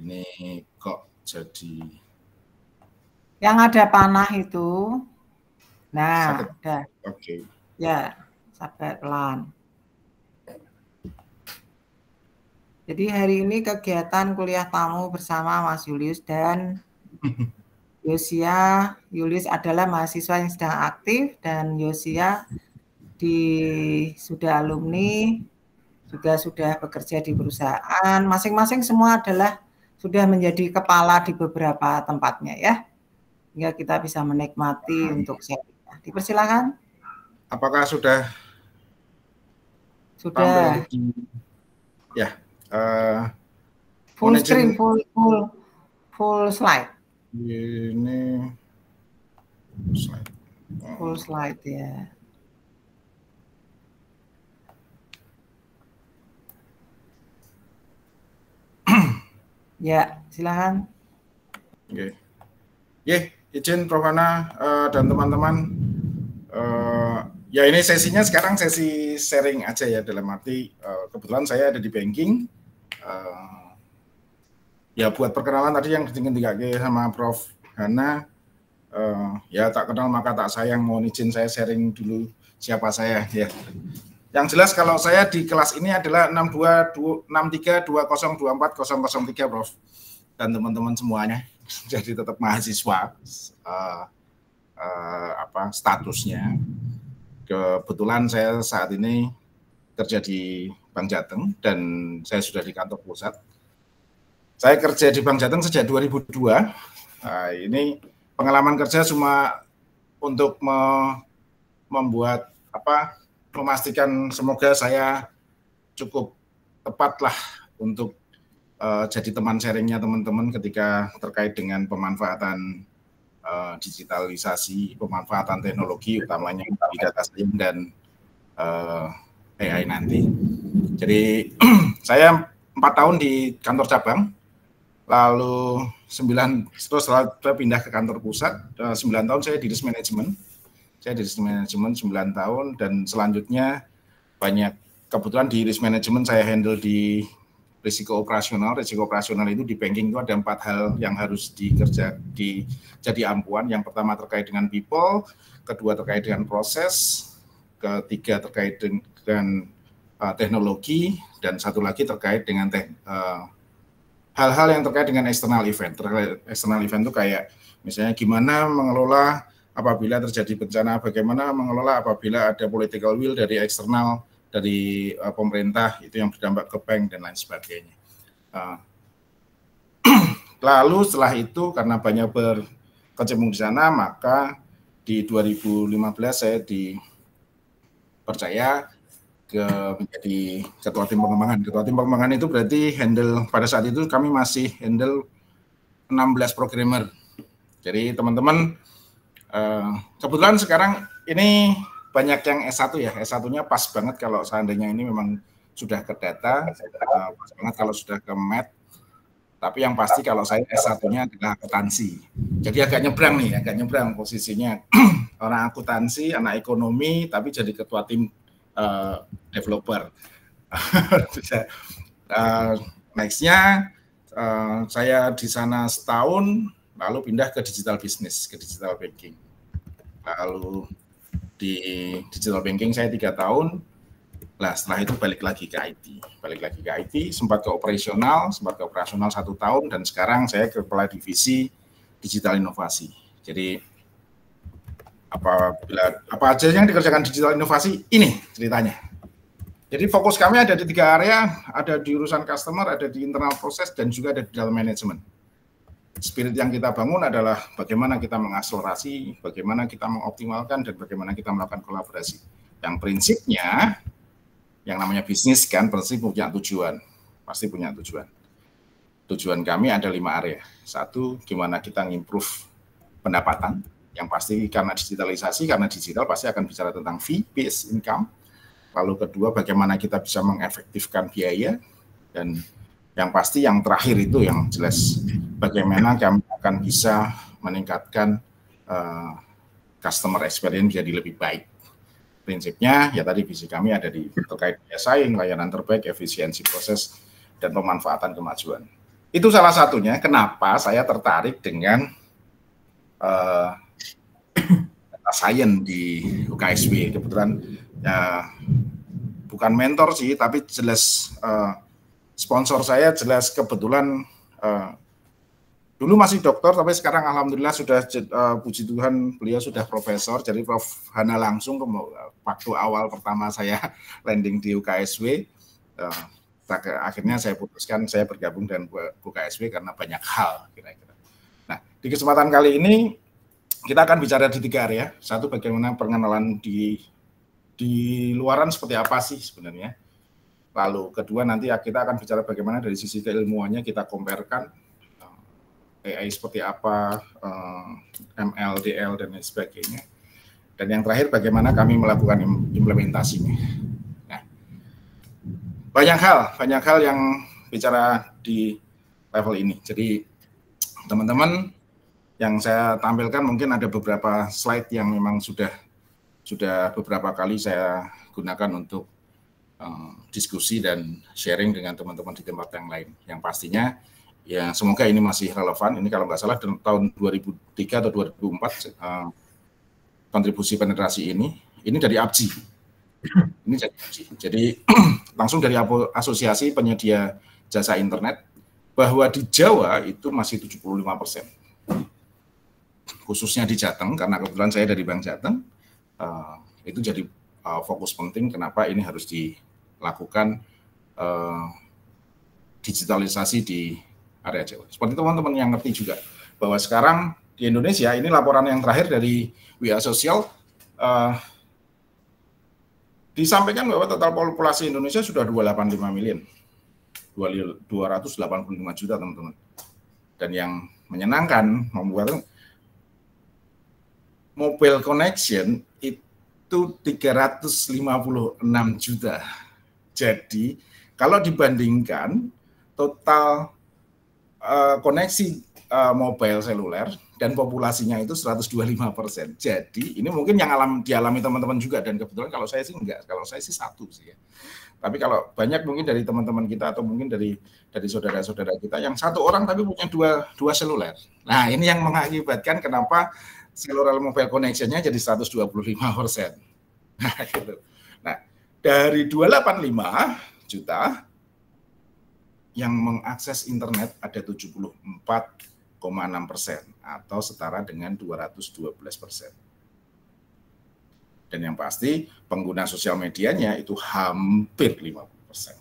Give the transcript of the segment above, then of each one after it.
Ini kok jadi yang ada panah itu. Nah, sakit. udah. Oke. Ya, sabar pelan. Jadi hari ini kegiatan kuliah tamu bersama Mas Julius dan Yosia. Julius adalah mahasiswa yang sedang aktif dan Yosia sudah alumni, juga sudah bekerja di perusahaan. Masing-masing semua adalah sudah menjadi kepala di beberapa tempatnya ya. Hingga kita bisa menikmati untuk sharing. Dipersilakan. Apakah sudah Sudah tampil di ya full screen, full slide. Ini slide. Full slide ya. Ya, silakan. Oke. Izin Prof. Hana dan teman-teman. Ya ini sesinya sekarang sesi sharing aja ya, dalam arti kebetulan saya ada di banking. Ya buat perkenalan tadi yang ketinggalan sama Prof. Hana. Ya tak kenal maka tak sayang, mohon izin saya sharing dulu siapa saya ya. Yang jelas kalau saya di kelas ini adalah 6326320240003 Prof. Dan teman-teman semuanya. Jadi tetap mahasiswa statusnya. Kebetulan saya saat ini kerja di Bank Jateng dan saya sudah di kantor pusat. Saya kerja di Bank Jateng sejak 2002. Ini pengalaman kerja cuma untuk membuat memastikan semoga saya cukup tepat lah untuk jadi teman sharingnya teman-teman ketika terkait dengan pemanfaatan digitalisasi, pemanfaatan teknologi utamanya di data science dan AI nanti. Jadi saya 4 tahun di kantor cabang, lalu 9 terus setelah pindah ke kantor pusat, 9 tahun saya di risk management. Saya di risk management 9 tahun dan selanjutnya banyak kebetulan di risk management saya handle di risiko operasional. Risiko operasional itu di banking itu ada 4 hal yang harus jadi ampuan. Yang pertama terkait dengan people, kedua terkait dengan proses, ketiga terkait dengan teknologi, dan satu lagi terkait dengan hal-hal yang terkait dengan external event. External event itu kayak misalnya gimana mengelola apabila terjadi bencana, bagaimana mengelola apabila ada political will dari eksternal, dari pemerintah itu yang berdampak ke bank dan lain sebagainya. Lalu setelah itu karena banyak berkecimpung di sana, maka di 2015 saya dipercaya menjadi ketua tim pengembangan. Ketua tim pengembangan itu berarti handle, pada saat itu kami masih handle 16 programmer. Jadi teman-teman kebetulan sekarang ini banyak yang S1 ya, S1-nya pas banget kalau seandainya ini memang sudah ke data, pas banget kalau sudah ke math, tapi yang pasti kalau saya S1-nya adalah akuntansi. Jadi agak nyebrang posisinya. Orang akuntansi, anak ekonomi, tapi jadi ketua tim developer. Nextnya saya di sana setahun, lalu pindah ke digital business, ke digital banking. Lalu di digital banking saya 3 tahun. Nah setelah itu balik lagi ke IT, sempat ke operasional 1 tahun, dan sekarang saya kepala divisi digital inovasi. Jadi apa aja yang dikerjakan digital inovasi ini ceritanya. Jadi fokus kami ada di 3 area, ada di urusan customer, ada di internal proses, dan juga ada di dalam manajemen. Spirit yang kita bangun adalah bagaimana kita mengakselerasi, bagaimana kita mengoptimalkan, dan bagaimana kita melakukan kolaborasi. Yang prinsipnya, yang namanya bisnis kan pasti punya tujuan, Tujuan kami ada 5 area. 1, gimana kita ngimprove pendapatan, yang pasti karena digitalisasi, karena digital pasti akan bicara tentang fee-based income. Lalu kedua, bagaimana kita bisa mengefektifkan biaya, dan yang pasti yang terakhir itu yang jelas bagaimana kami akan bisa meningkatkan customer experience jadi lebih baik. Prinsipnya ya tadi visi kami ada terkait daya saing, layanan terbaik, efisiensi proses, dan pemanfaatan kemajuan. itu salah satunya kenapa saya tertarik dengan data science di UKSW. Kebetulan ya bukan mentor sih, tapi jelas sponsor saya jelas kebetulan dulu masih dokter, tapi sekarang alhamdulillah sudah puji Tuhan beliau sudah profesor. Jadi Prof Hana langsung waktu awal pertama saya landing di UKSW, akhirnya saya putuskan saya bergabung dengan UKSW karena banyak hal kira-kira. Nah, di kesempatan kali ini kita akan bicara di 3 area. Satu, bagaimana pengenalan di luaran seperti apa sih sebenarnya. Lalu kedua, nanti kita akan bicara bagaimana dari sisi keilmuannya kita comparekan AI seperti apa, ML, DL, dan lain sebagainya. Dan yang terakhir, bagaimana kami melakukan implementasinya. Nah, banyak hal yang bicara di level ini. Jadi, teman-teman, yang saya tampilkan mungkin ada beberapa slide yang memang sudah beberapa kali saya gunakan untuk diskusi dan sharing dengan teman-teman di tempat yang lain. Yang pastinya, ya semoga ini masih relevan. Ini kalau nggak salah tahun 2003 atau 2004 kontribusi penetrasi ini dari APJI. Ini dari APJI. Jadi langsung dari asosiasi penyedia jasa internet bahwa di Jawa itu masih 75%. Khususnya di Jateng, karena kebetulan saya dari Bank Jateng, itu jadi fokus penting kenapa ini harus dilakukan digitalisasi di area Jawa. Seperti teman-teman yang ngerti juga bahwa sekarang di Indonesia, ini laporan yang terakhir dari WA Sosial, disampaikan bahwa total populasi Indonesia sudah 285 million, 285 juta teman-teman. Dan yang menyenangkan, membuat mobile connection itu 356 juta. Jadi kalau dibandingkan total koneksi mobile seluler dan populasinya itu 125%. Jadi ini mungkin yang dialami teman-teman juga, dan kebetulan kalau saya sih enggak, kalau saya sih 1 sih ya. Tapi kalau banyak mungkin dari teman-teman kita atau mungkin dari saudara-saudara kita yang 1 orang tapi punya dua seluler. Nah, ini yang mengakibatkan kenapa seluler mobile connection-nya jadi 125%. Nah, gitu. Nah, dari 285 juta yang mengakses internet ada 74,6% atau setara dengan 212%. Dan yang pasti pengguna sosial medianya itu hampir 50%.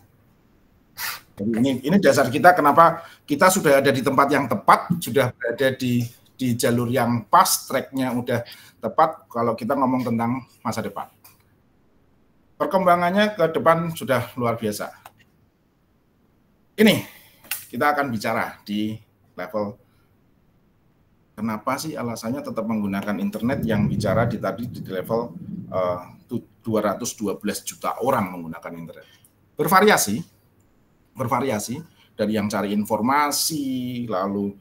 Jadi ini dasar kita kenapa kita sudah ada di tempat yang tepat, sudah berada di jalur yang pas, tracknya udah tepat kalau kita ngomong tentang masa depan. Perkembangannya ke depan sudah luar biasa. Ini kita akan bicara di level kenapa sih alasannya tetap menggunakan internet, yang bicara di level 212 juta orang menggunakan internet. Bervariasi dari yang cari informasi, lalu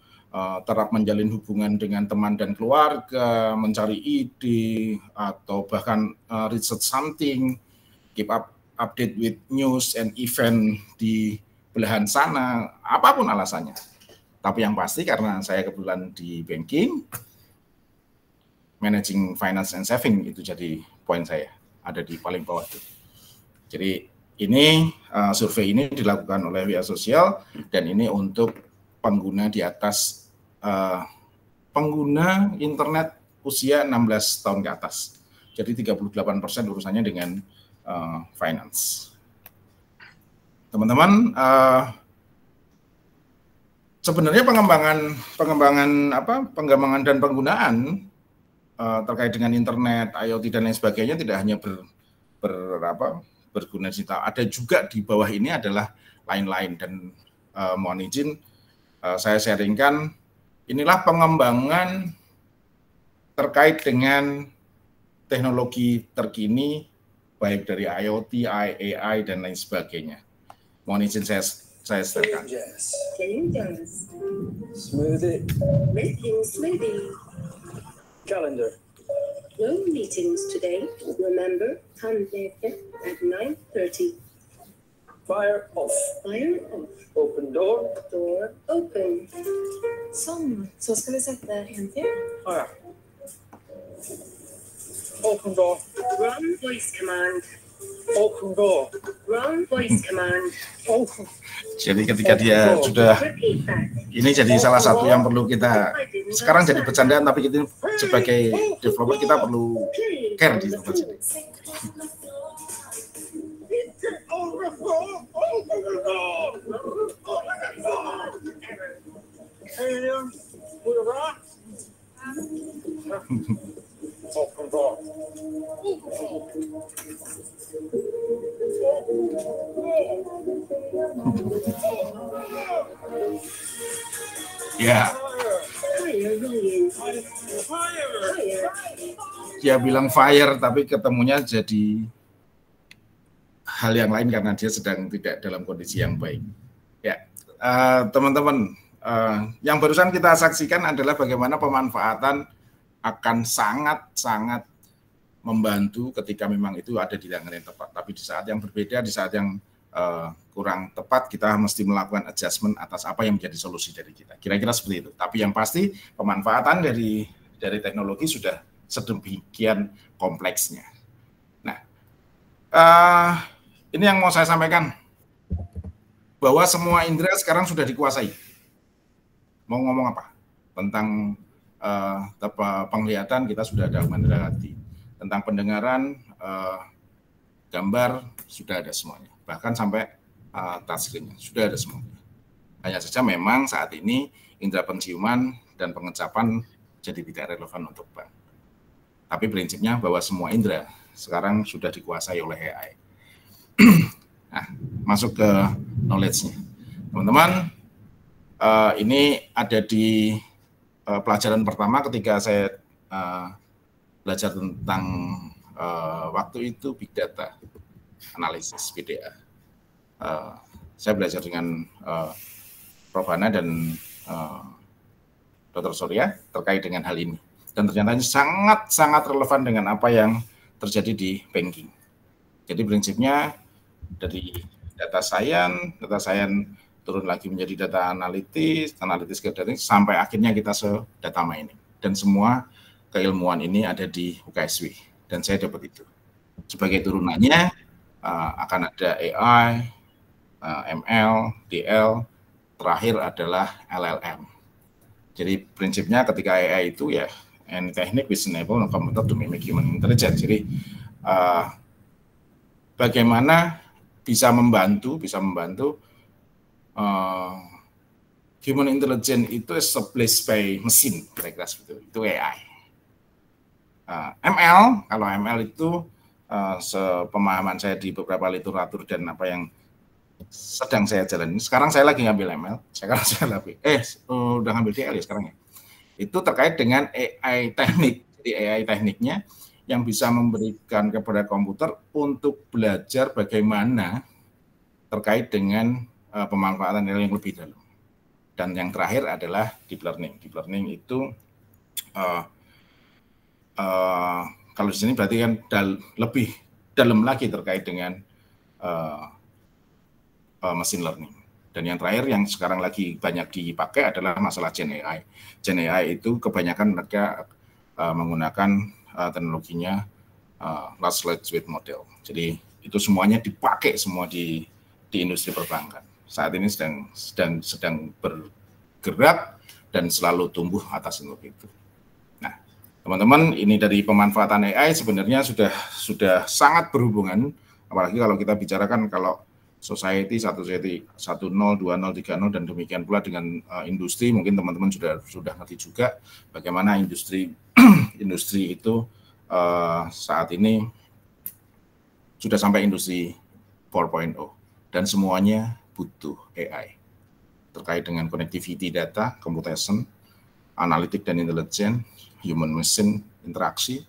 terap menjalin hubungan dengan teman dan keluarga, mencari ide, atau bahkan research something, keep update with news and event di belahan sana, apapun alasannya. Tapi yang pasti karena saya kebetulan di banking, managing finance and saving itu jadi poin saya, ada di paling bawah itu. Jadi ini survei ini dilakukan oleh WA Sosial, dan ini untuk pengguna di atas pengguna internet usia 16 tahun ke atas. Jadi 38% urusannya dengan finance. Teman-teman, sebenarnya pengembangan dan penggunaan terkait dengan internet, IoT dan lain sebagainya tidak hanya berguna digital. Ada juga di bawah ini adalah lain-lain, dan mohon izin saya sharingkan. Inilah pengembangan terkait dengan teknologi terkini, baik dari IoT, AI, dan lain sebagainya. Mohon izin saya sharingkan. Smoothie. Making smoothie. Calendar. No meetings today. Remember, come there at 9:30. Fire off. Fire off. Open door. Door open. Sånn. Så skal vi sette en til. Ja. Open door. Run voice command. Open door. Run voice command. Open. Jadi ketika dia sudah Repeat that. ini jadi salah satu yang perlu kita sekarang jadi bercandaan, tapi kita sebagai developer kita perlu care di tempat sini. Open door. Ya, Fire rolling. Fire. dia bilang fire tapi ketemunya jadi hal yang lain karena dia sedang tidak dalam kondisi yang baik. Ya, teman-teman, yang barusan kita saksikan adalah bagaimana pemanfaatan akan sangat-sangat membantu ketika memang itu ada di tangan yang tepat. Tapi di saat yang berbeda, di saat yang kurang tepat, kita mesti melakukan adjustment atas apa yang menjadi solusi dari kita. Kira-kira seperti itu. Tapi yang pasti pemanfaatan dari teknologi sudah sedemikian kompleksnya. Nah, ini yang mau saya sampaikan, bahwa semua indera sekarang sudah dikuasai. Mau ngomong apa? Tentang penglihatan kita sudah ada augmented reality. Tentang pendengaran, gambar sudah ada semuanya. Bahkan sampai touchscreen sudah ada semuanya. Hanya saja memang saat ini indera penciuman dan pengecapan jadi tidak relevan untuk bank. Tapi prinsipnya bahwa semua indera sekarang sudah dikuasai oleh AI. Nah, masuk ke knowledge-nya. Teman-teman, ini ada di pelajaran pertama ketika saya belajar tentang waktu itu Big Data Analysis, BDA. Saya belajar dengan Prof. Hana dan Dr. Surya terkait dengan hal ini. Dan ternyata ini sangat-sangat relevan dengan apa yang terjadi di banking. Jadi prinsipnya dari data science turun lagi menjadi data analitis ke data sampai akhirnya kita se-data mining. Dan semua keilmuan ini ada di UKSW. Dan saya dapat itu. Sebagai turunannya akan ada AI, ML, DL, terakhir adalah LLM. Jadi prinsipnya ketika AI itu ya any technique which enable a computer to mimic human intelligence. Jadi bagaimana bisa membantu human intelligence itu established by mesin, kira-kira seperti itu AI. ML, kalau ML itu sepemahaman saya di beberapa literatur dan apa yang sedang saya jalani. Sekarang saya lagi ngambil ML. Sekarang saya lagi udah ngambil DL ya sekarang ya. Itu terkait dengan AI teknik. Jadi AI tekniknya yang bisa memberikan kepada komputer untuk belajar bagaimana terkait dengan pemanfaatan yang lebih dalam. Dan yang terakhir adalah deep learning. Deep learning itu kalau di sini berarti kan lebih dalam lagi terkait dengan machine learning. Dan yang terakhir yang sekarang lagi banyak dipakai adalah masalah Gen AI. Gen AI itu kebanyakan mereka menggunakan teknologinya large language model. Jadi itu semuanya dipakai semua di industri perbankan. Saat ini sedang bergerak dan selalu tumbuh atas itu. Nah, teman-teman, ini dari pemanfaatan AI sebenarnya sudah sangat berhubungan, apalagi kalau kita bicarakan kalau society 1.0, 2.0, 3.0 dan demikian pula dengan industri. Mungkin teman-teman sudah ngerti juga bagaimana industri itu saat ini sudah sampai industri 4.0 dan semuanya butuh AI terkait dengan connectivity data, computation, analitik dan intelligence, human machine interaksi,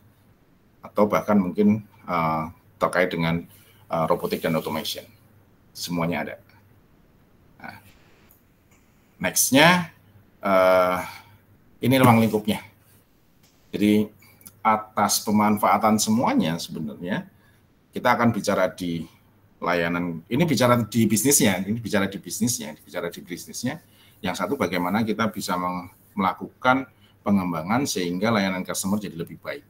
atau bahkan mungkin terkait dengan robotik dan automation. Semuanya ada. Nah, next-nya ini ruang lingkupnya. Jadi atas pemanfaatan semuanya sebenarnya kita akan bicara di layanan. Ini bicara di bisnisnya, Yang satu bagaimana kita bisa melakukan pengembangan sehingga layanan customer jadi lebih baik.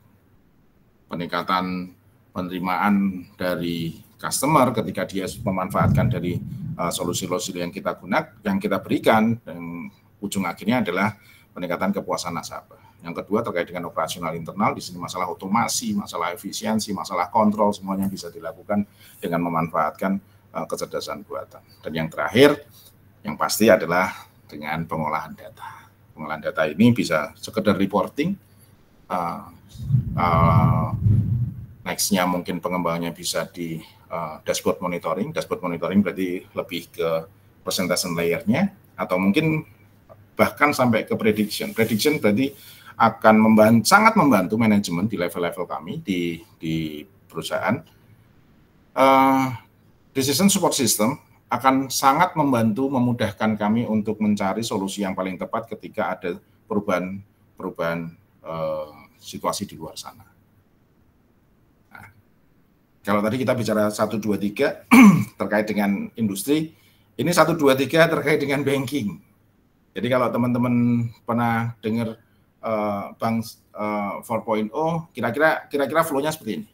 Peningkatan penerimaan dari customer ketika dia memanfaatkan dari solusi-solusi yang kita berikan, dan ujung akhirnya adalah peningkatan kepuasan nasabah. Yang kedua terkait dengan operasional internal, di sini masalah otomasi, masalah efisiensi, masalah kontrol, semuanya bisa dilakukan dengan memanfaatkan kecerdasan buatan. Dan yang terakhir, yang pasti adalah dengan pengolahan data. Pengolahan data ini bisa sekedar reporting, next-nya mungkin pengembangannya bisa di dashboard monitoring. Dashboard monitoring berarti lebih ke presentation layer-nya, atau mungkin bahkan sampai ke prediction. Prediction berarti akan sangat membantu manajemen di level-level kami di perusahaan. Decision support system akan sangat memudahkan kami untuk mencari solusi yang paling tepat ketika ada perubahan situasi di luar sana. Nah, kalau tadi kita bicara 1, 2, 3 terkait dengan industri, ini 1, 2, 3 terkait dengan banking. Jadi kalau teman-teman pernah dengar Bank 4.0, kira-kira flow-nya seperti ini.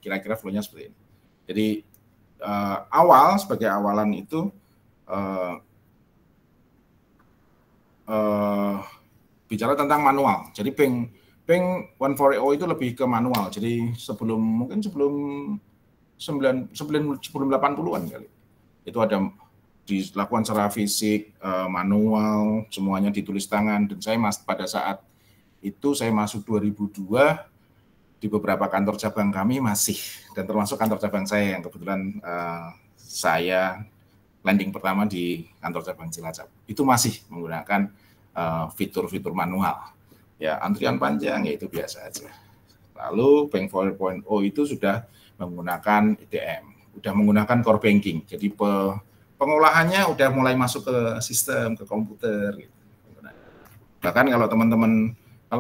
Jadi sebagai awalan itu bicara tentang manual. Jadi Bank 1.0 itu lebih ke manual. Jadi sebelum 80-an kali. Itu ada dilakukan secara fisik, manual, semuanya ditulis tangan. Dan saya pada saat itu saya masuk 2002, di beberapa kantor cabang kami masih, dan termasuk kantor cabang saya yang kebetulan saya landing pertama di kantor cabang Cilacap, itu masih menggunakan fitur-fitur manual. Ya, antrian panjang, ya itu biasa aja. Lalu Bank 4.0 itu sudah menggunakan EDM, sudah menggunakan core banking. Jadi pengolahannya udah mulai masuk ke sistem, ke komputer. Gitu. Bahkan kalau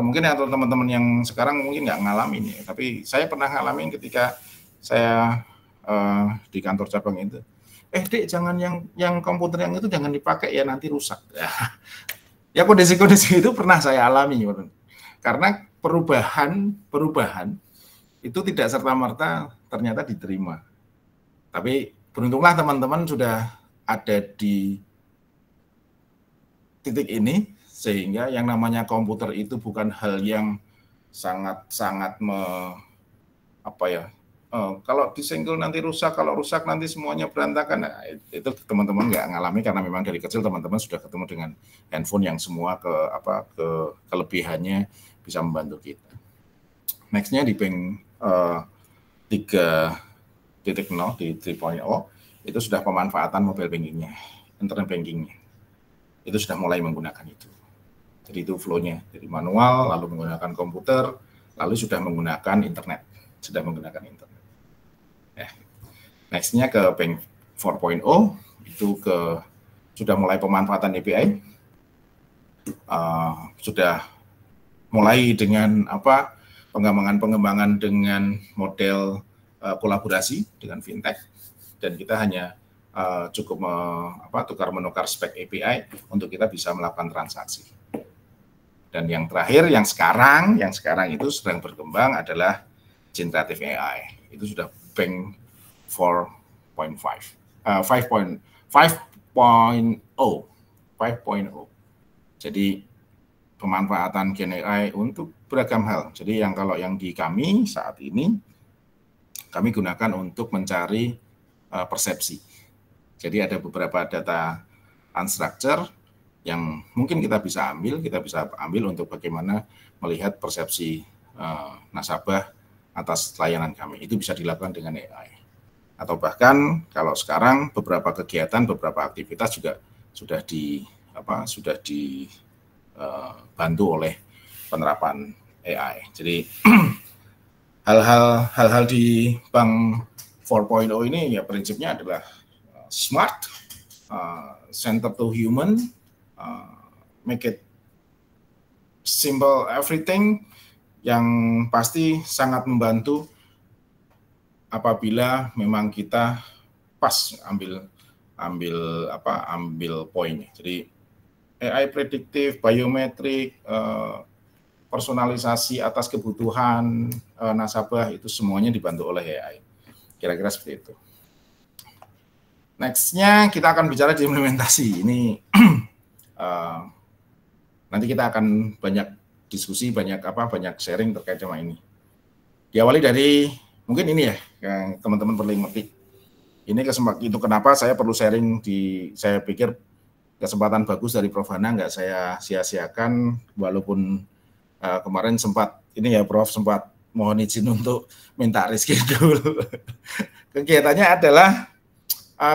mungkin atau teman-teman yang sekarang mungkin nggak ngalamin ya, tapi saya pernah ngalamin ketika saya di kantor cabang itu. Dek, jangan yang komputer yang itu jangan dipakai ya, nanti rusak. Ya kondisi-kondisi itu pernah saya alami. Karena perubahan itu tidak serta-merta ternyata diterima. Tapi beruntunglah teman-teman sudah ada di titik ini, sehingga yang namanya komputer itu bukan hal yang sangat kalau disenggol nanti rusak, kalau rusak nanti semuanya berantakan. Nah, itu teman-teman nggak ngalami karena memang dari kecil teman-teman sudah ketemu dengan handphone yang semua kelebihannya bisa membantu kita. Next-nya di Bank 3.0 di 3.0 itu sudah pemanfaatan mobile bankingnya, internet bankingnya. Itu sudah mulai menggunakan itu. Jadi itu flow-nya, jadi manual, lalu menggunakan komputer, lalu sudah menggunakan internet. Next-nya ke Bank 4.0, itu sudah mulai pemanfaatan API, sudah mulai dengan pengembangan dengan model kolaborasi dengan fintech, dan kita hanya cukup tukar-menukar spek API untuk kita bisa melakukan transaksi. Dan yang terakhir, yang sekarang itu sedang berkembang adalah generative AI. Itu sudah Bank 4.5, 5.0. Jadi pemanfaatan Gen AI untuk beragam hal. Jadi kalau yang di kami saat ini, kami gunakan untuk mencari persepsi. Jadi ada beberapa data unstructured yang mungkin kita bisa ambil untuk bagaimana melihat persepsi nasabah atas layanan kami. Itu bisa dilakukan dengan AI. Atau bahkan kalau sekarang beberapa kegiatan, beberapa aktivitas juga sudah dibantu oleh penerapan AI. Jadi hal-hal di Bank 4.0 ini ya prinsipnya adalah smart, center to human, make it simple everything, yang pasti sangat membantu apabila memang kita pas ambil poinnya. Jadi AI prediktif, biometrik, personalisasi atas kebutuhan nasabah itu semuanya dibantu oleh AI. Kira-kira seperti itu. Next-nya kita akan bicara di implementasi. Ini nanti kita akan banyak diskusi, banyak sharing terkait sama ini. Diawali dari mungkin ini ya, yang teman-teman perlu mengerti. Ini kesempatan itu kenapa saya perlu sharing saya pikir kesempatan bagus dari Prof. Hana nggak saya sia-siakan, walaupun kemarin sempat ini ya Prof sempat mohon izin untuk minta reschedule. Kegiatannya adalah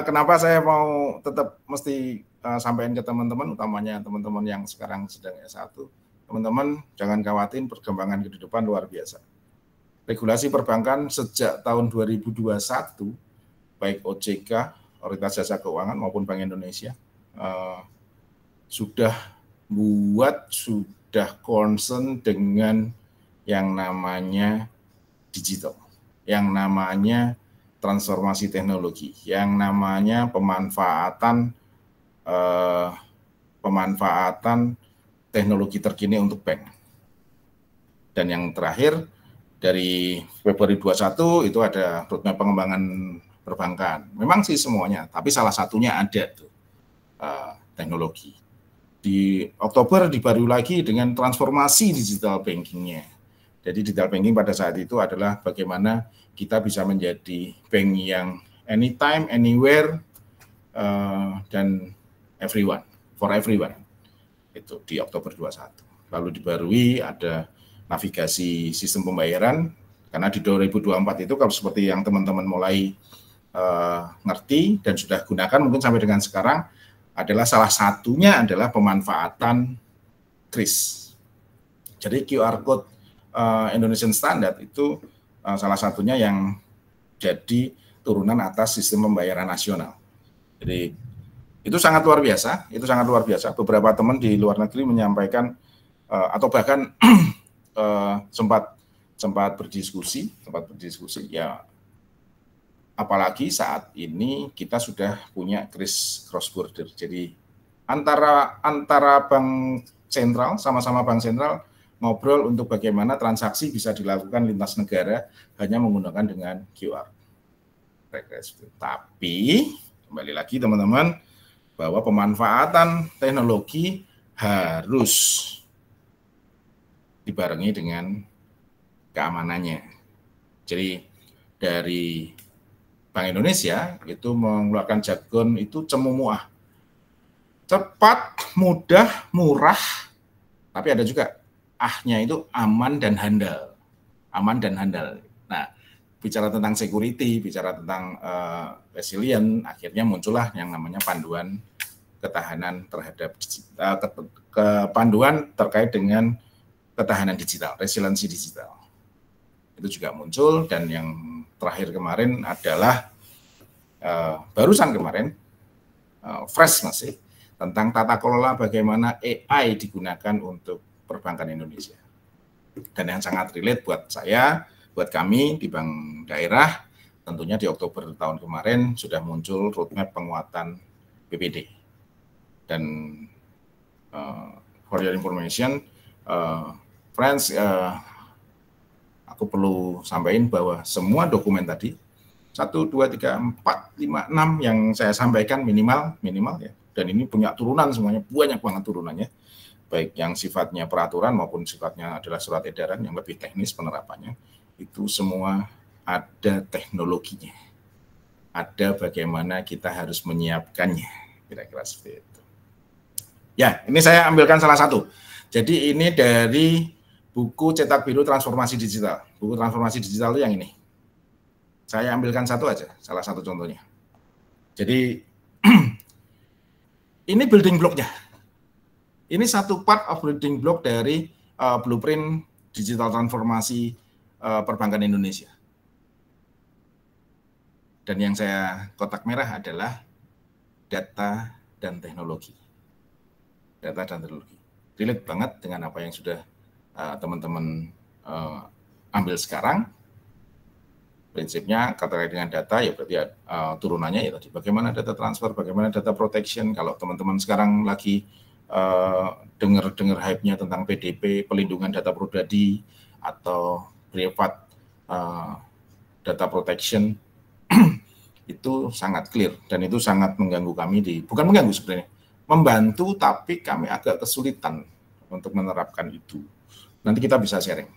kenapa saya mau tetap mesti sampaikan ke teman-teman, utamanya teman-teman yang sekarang sedang S1. Teman-teman jangan khawatir, perkembangan kehidupan luar biasa. Regulasi perbankan sejak tahun 2021, baik OJK, Otoritas Jasa Keuangan maupun Bank Indonesia, sudah concern dengan yang namanya digital, yang namanya transformasi teknologi, yang namanya pemanfaatan teknologi terkini untuk bank. Dan yang terakhir dari Februari 21 itu ada roadmap pengembangan perbankan. Memang sih semuanya, tapi salah satunya ada tuh teknologi. Di Oktober dibaru lagi dengan transformasi digital bankingnya. Jadi digital banking pada saat itu adalah bagaimana kita bisa menjadi bank yang anytime, anywhere, dan everyone, for everyone. Itu di Oktober 21. Lalu dibarui ada navigasi sistem pembayaran, karena di 2024 itu kalau seperti yang teman-teman mulai ngerti dan sudah gunakan mungkin sampai dengan sekarang, adalah salah satunya adalah pemanfaatan KRIS. Jadi QR Code Indonesian Standard itu salah satunya yang jadi turunan atas sistem pembayaran nasional. Jadi itu sangat luar biasa, Beberapa teman di luar negeri menyampaikan atau bahkan sempat berdiskusi ya. Apalagi saat ini kita sudah punya KRIS cross border. Jadi antara bank sentral, sama-sama bank sentral ngobrol untuk bagaimana transaksi bisa dilakukan lintas negara hanya menggunakan dengan QR. Tapi kembali lagi teman-teman, bahwa pemanfaatan teknologi harus dibarengi dengan keamanannya. Jadi dari Bank Indonesia itu mengeluarkan jargon itu cemumuah. Cepat, mudah, murah, tapi ada juga ahnya itu aman dan handal. Aman dan handal. Nah, bicara tentang security, bicara tentang resilient, akhirnya muncullah yang namanya panduan ketahanan terhadap panduan terkait dengan ketahanan digital, resiliensi digital. Itu juga muncul, dan yang terakhir kemarin adalah barusan kemarin fresh masih tentang tata kelola bagaimana AI digunakan untuk perbankan Indonesia. Dan yang sangat relate buat saya, buat kami di bank daerah, tentunya di Oktober tahun kemarin sudah muncul roadmap penguatan BPD. Dan for your information, friends, aku perlu sampaikan bahwa semua dokumen tadi 1, 2, 3, 4, 5, 6 yang saya sampaikan minimal ya. Dan ini punya turunan semuanya, banyak banget turunannya. Baik yang sifatnya peraturan maupun sifatnya adalah surat edaran yang lebih teknis penerapannya. Itu semua ada teknologinya. Ada bagaimana kita harus menyiapkannya. Kira-kira seperti itu. Ya, ini saya ambilkan salah satu. Jadi ini dari buku Cetak Biru Transformasi Digital. Buku Transformasi Digital itu yang ini. Saya ambilkan satu aja, salah satu contohnya. Jadi ini building block-nya. Ini satu part of building block dari blueprint digital transformasi perbankan Indonesia. Dan yang saya kotak merah adalah data dan teknologi. Data dan teknologi. Relate banget dengan apa yang sudah teman-teman ambil sekarang. prinsipnya terkait dengan data ya berarti turunannya ya tadi bagaimana data transfer, bagaimana data protection. Kalau teman-teman sekarang lagi dengar hype-nya tentang PDP, pelindungan data pribadi atau privat data protection itu sangat clear dan itu sangat mengganggu kami bukan mengganggu sebenarnya, membantu tapi kami agak kesulitan untuk menerapkan itu. Nanti kita bisa sharing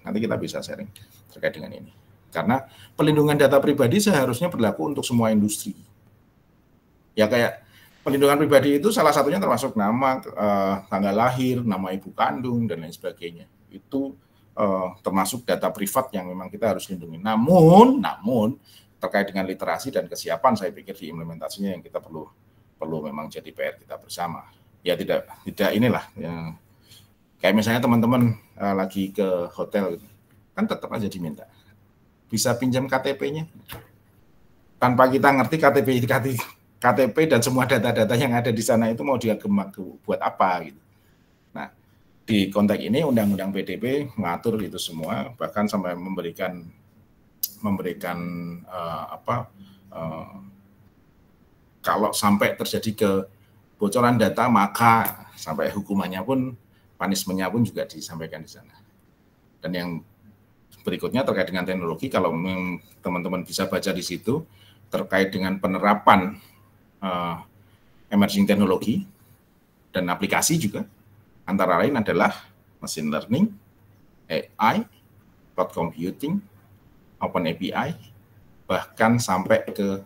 terkait dengan ini. Karena pelindungan data pribadi seharusnya berlaku untuk semua industri. Ya kayak pelindungan pribadi itu salah satunya termasuk nama, tanggal lahir, nama ibu kandung, dan lain sebagainya. Itu termasuk data privat yang memang kita harus lindungi. Namun terkait dengan literasi dan kesiapan, saya pikir di implementasinya yang kita perlu memang jadi PR kita bersama. Ya tidak inilah. Ya, kayak misalnya teman-teman lagi ke hotel, kan tetap aja diminta. Bisa pinjam KTP-nya. Tanpa kita ngerti KTP dan semua data-data yang ada di sana itu mau dia buat apa gitu. Nah, di konteks ini Undang-Undang PDP mengatur itu semua, bahkan sampai memberikan kalau sampai terjadi kebocoran data maka sampai hukumannya pun, punishment-nya pun juga disampaikan di sana. Dan yang berikutnya terkait dengan teknologi, kalau teman-teman bisa baca di situ terkait dengan penerapan emerging teknologi dan aplikasi juga, antara lain adalah machine learning, AI, cloud computing, open API, bahkan sampai ke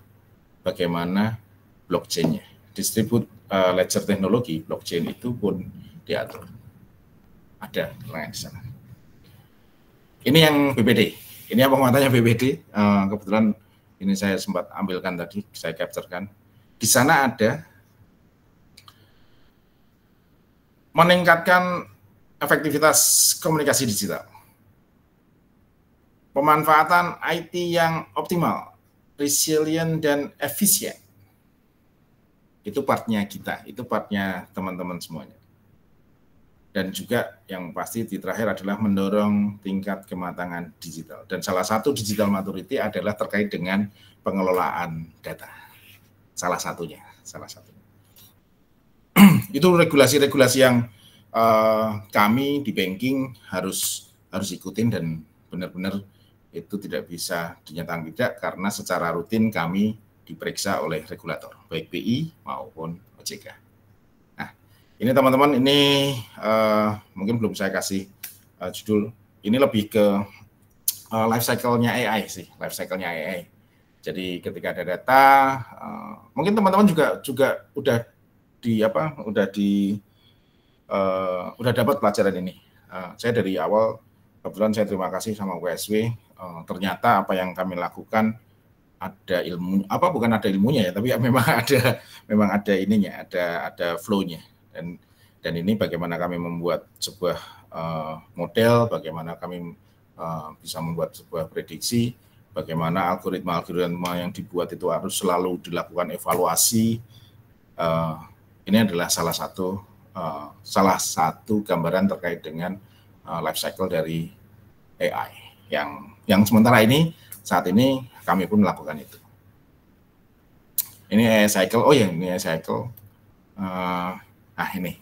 bagaimana blockchain-nya. Distribute ledger teknologi, blockchain itu pun diatur. Ada di sana. Ini yang BPD. Ini penguatannya BPD. Kebetulan ini saya sempat ambilkan tadi, saya capturekan. Di sana ada meningkatkan efektivitas komunikasi digital, pemanfaatan IT yang optimal, resilient dan efisien. Itu partnya kita, itu partnya teman-teman semuanya. Dan juga yang pasti di terakhir adalah mendorong tingkat kematangan digital. Dan salah satu digital maturity adalah terkait dengan pengelolaan data. Salah satunya. Itu regulasi-regulasi yang kami di banking harus ikutin dan benar-benar itu tidak bisa dinyatakan tidak karena secara rutin kami diperiksa oleh regulator, baik BI maupun OJK. Ini teman-teman, ini mungkin belum saya kasih judul. Ini lebih ke life cycle-nya AI sih, life cycle-nya AI. Jadi ketika ada data, mungkin teman-teman juga udah dapat pelajaran ini. Saya dari awal kebetulan saya terima kasih sama WSW. Ternyata apa yang kami lakukan ada ilmu, bukan ada ilmunya ya, tapi memang ada ininya, ada flow-nya. Dan ini bagaimana kami membuat sebuah model, bagaimana kami bisa membuat sebuah prediksi, bagaimana algoritma yang dibuat itu harus selalu dilakukan evaluasi. Ini adalah salah satu gambaran terkait dengan life cycle dari AI yang sementara ini saat ini kami pun melakukan itu. Ini AI cycle, ini AI cycle. Ini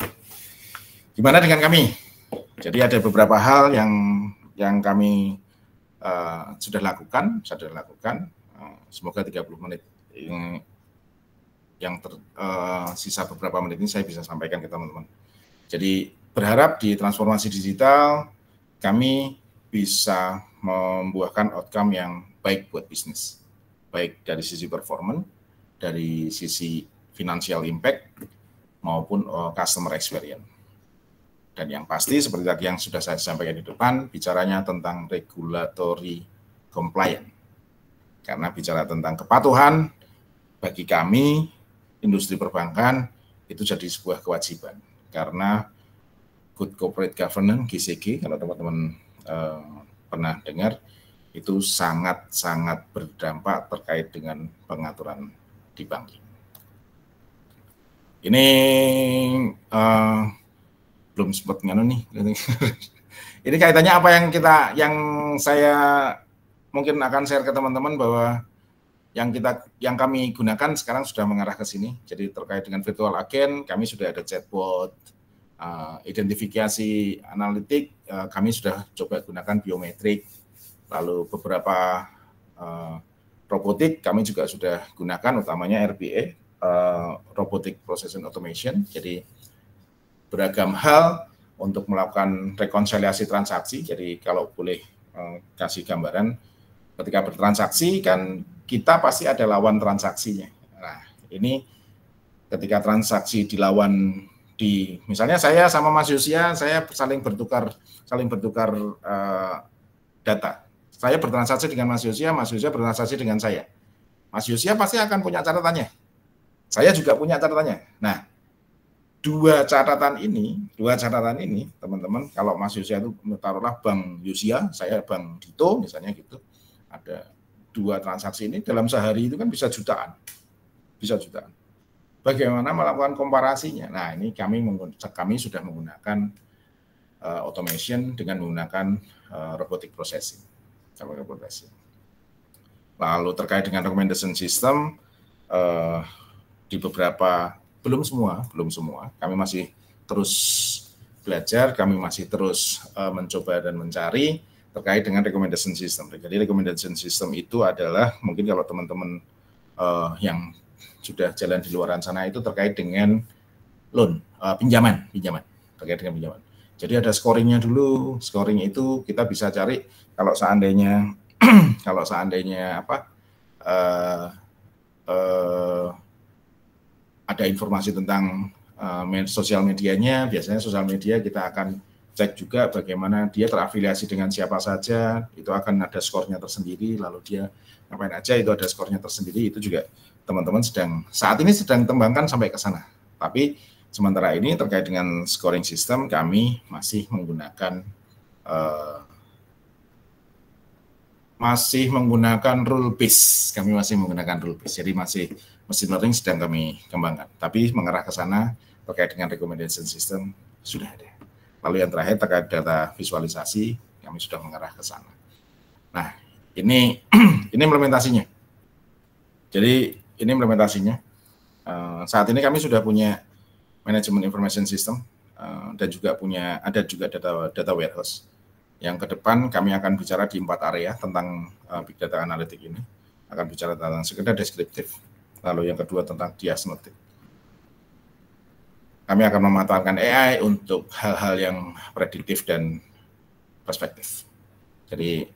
gimana dengan kami? Jadi ada beberapa hal yang kami sudah lakukan. Semoga 30 menit yang sisa beberapa menit ini saya bisa sampaikan ke teman-teman. Jadi berharap di transformasi digital kami bisa membuahkan outcome yang baik buat bisnis, baik dari sisi performance, dari sisi financial impact maupun customer experience. Dan yang pasti seperti tadi yang sudah saya sampaikan di depan, bicaranya tentang regulatory compliance. Karena bicara tentang kepatuhan, bagi kami, industri perbankan, itu jadi sebuah kewajiban. Karena Good Corporate Governance, GCG, kalau teman-teman pernah dengar, itu sangat-sangat berdampak terkait dengan pengaturan di banking. Ini belum sempat nganu nih. Ini kaitannya apa yang saya mungkin akan share ke teman-teman bahwa yang kami gunakan sekarang sudah mengarah ke sini. Jadi terkait dengan virtual agent, kami sudah ada chatbot, identifikasi analitik, kami sudah coba gunakan biometrik, lalu beberapa robotik kami juga sudah gunakan, utamanya RPA, Robotic Process Automation. Jadi beragam hal untuk melakukan rekonsiliasi transaksi. Jadi kalau boleh kasih gambaran, ketika bertransaksi kan kita pasti ada lawan transaksinya. Nah, ini ketika transaksi dilawan misalnya saya sama Mas Yosia, saya saling bertukar data. Saya bertransaksi dengan Mas Yosia bertransaksi dengan saya. Mas Yosia pasti akan punya catatannya. Saya juga punya catatannya. Nah, dua catatan ini, teman-teman, kalau Mas Yosia itu taruhlah Bank Yosia, saya Bank Dito, misalnya gitu, ada dua transaksi ini dalam sehari itu kan bisa jutaan. Bagaimana melakukan komparasinya? Nah, ini kami sudah menggunakan automation dengan menggunakan robotic processing. Lalu terkait dengan recommendation system, di beberapa, belum semua, kami masih terus belajar, kami masih terus mencoba dan mencari terkait dengan recommendation system. Jadi recommendation system itu adalah, mungkin kalau teman-teman yang sudah jalan di luar sana itu terkait dengan loan, pinjaman, terkait dengan pinjaman. Jadi ada scoringnya dulu, scoring itu kita bisa cari kalau seandainya ada informasi tentang sosial medianya, biasanya sosial media kita akan cek juga bagaimana dia terafiliasi dengan siapa saja, itu akan ada skornya tersendiri, lalu dia ngapain aja itu ada skornya tersendiri, itu juga teman-teman saat ini sedang kembangkan sampai ke sana. Tapi sementara ini terkait dengan scoring system kami masih menggunakan rule base. Jadi masih machine learning sedang kami kembangkan. Tapi mengarah ke sana terkait dengan recommendation system sudah ada. Lalu yang terakhir terkait data visualisasi, kami sudah mengarah ke sana. Nah, ini implementasinya. Jadi ini implementasinya. Saat ini kami sudah punya manajemen information system dan juga ada juga data warehouse. Yang ke depan kami akan bicara di 4 area tentang big data analytic ini. Akan bicara tentang sekedar deskriptif. Lalu yang kedua tentang diagnostik. Kami akan memanfaatkan AI untuk hal-hal yang prediktif dan perspektif. Jadi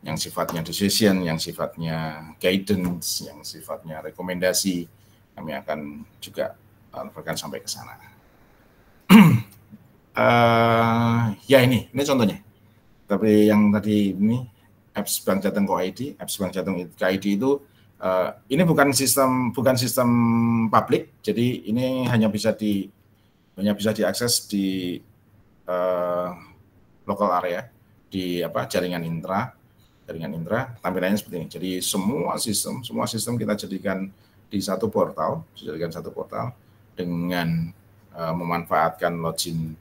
yang sifatnya decision, yang sifatnya guidance, yang sifatnya rekomendasi, kami akan juga lakukan sampai ke sana. Ya ini contohnya. Tapi yang tadi ini apps Bank Jateng Co.id, apps Bank Jateng Co.id itu ini bukan sistem publik, jadi ini hanya bisa diakses di local area, di jaringan intra. Tampilannya seperti ini. Jadi semua sistem kita jadikan di satu portal, dengan memanfaatkan login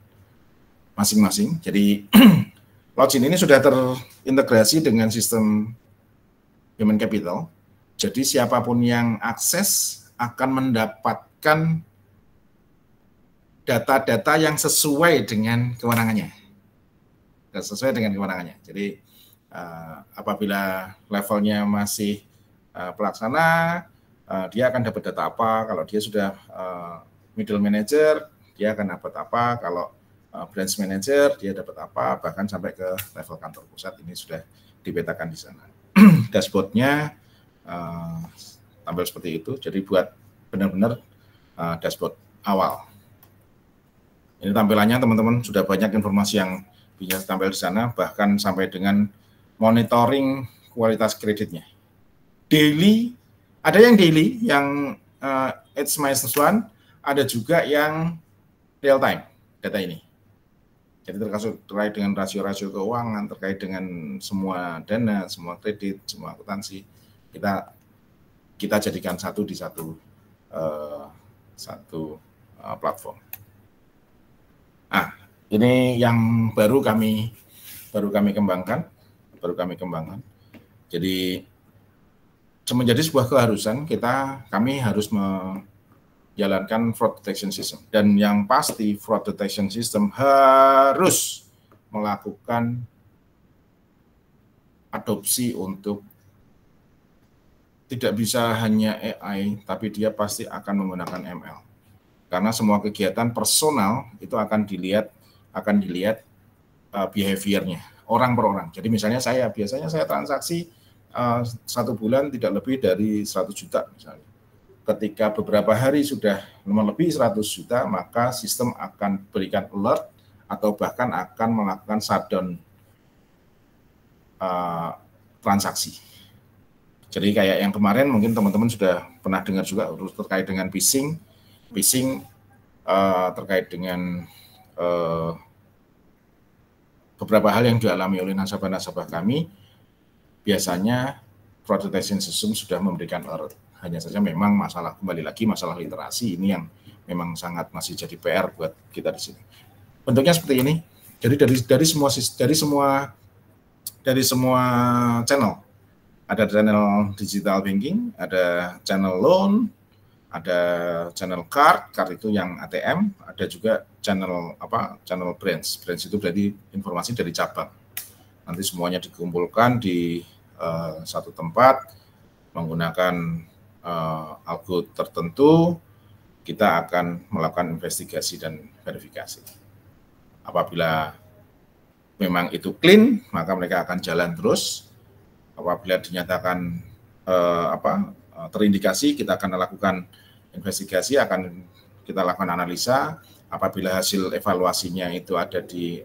masing-masing. Jadi login ini sudah terintegrasi dengan sistem human capital. Jadi siapapun yang akses akan mendapatkan data-data yang sesuai dengan kewenangannya. Jadi apabila levelnya masih pelaksana, dia akan dapat data apa. Kalau dia sudah middle manager, dia akan dapat apa. Kalau branch manager, dia dapat apa. Bahkan sampai ke level kantor pusat, ini sudah dipetakan di sana. Dashboardnya tampil seperti itu. Jadi buat benar-benar dashboard awal. Ini tampilannya teman-teman, sudah banyak informasi yang bisa tampil di sana, bahkan sampai dengan monitoring kualitas kreditnya. Daily, ada yang daily, yang H-1, ada juga yang real time data ini. Jadi terkait dengan rasio-rasio keuangan, terkait dengan semua dana, semua kredit, semua akuntansi, kita jadikan satu di satu platform. Nah, ini yang baru kami kembangkan. Jadi menjadi sebuah keharusan kami harus menjalankan fraud detection system, dan yang pasti fraud detection system harus melakukan adopsi untuk tidak bisa hanya AI, tapi dia pasti akan menggunakan ML. Karena semua kegiatan personal itu akan dilihat behavior-nya orang per orang. Jadi misalnya biasanya saya transaksi 1 bulan tidak lebih dari 100 juta misalnya. Ketika beberapa hari sudah melebihi 100 juta, maka sistem akan berikan alert atau bahkan akan melakukan shutdown transaksi. Jadi kayak yang kemarin mungkin teman-teman sudah pernah dengar juga terkait dengan phishing terkait dengan beberapa hal yang dialami oleh nasabah-nasabah kami. Biasanya fraud detection system sudah memberikan alert. Hanya saja memang kembali lagi masalah literasi ini yang memang sangat masih jadi PR buat kita di sini. Bentuknya seperti ini. Jadi dari semua channel. Ada channel digital banking, ada channel loan, ada channel card itu yang ATM, ada juga channel branch itu berarti informasi dari cabang. Nanti semuanya dikumpulkan di satu tempat menggunakan algo tertentu. Kita akan melakukan investigasi dan verifikasi. Apabila memang itu clean, maka mereka akan jalan terus. Apabila dinyatakan terindikasi, kita akan lakukan investigasi, akan kita lakukan analisa. Apabila hasil evaluasinya itu ada di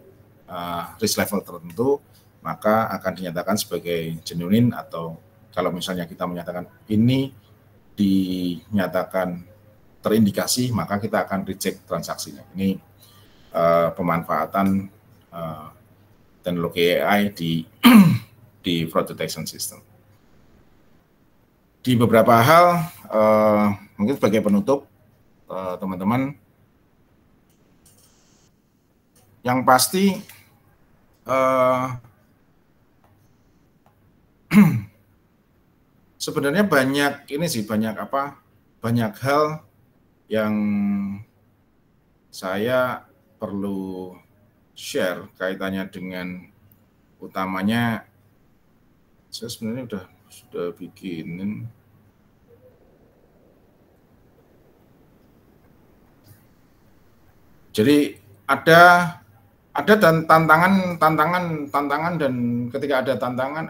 risk level tertentu, maka akan dinyatakan sebagai genuine, atau kalau misalnya kita menyatakan ini dinyatakan terindikasi, maka kita akan reject transaksinya. Ini pemanfaatan teknologi AI di fraud detection system. Di beberapa hal, mungkin sebagai penutup, teman-teman, yang pasti sebenarnya banyak hal yang saya perlu share kaitannya dengan, utamanya saya sebenarnya sudah bikinin. Jadi ada tantangan dan ketika ada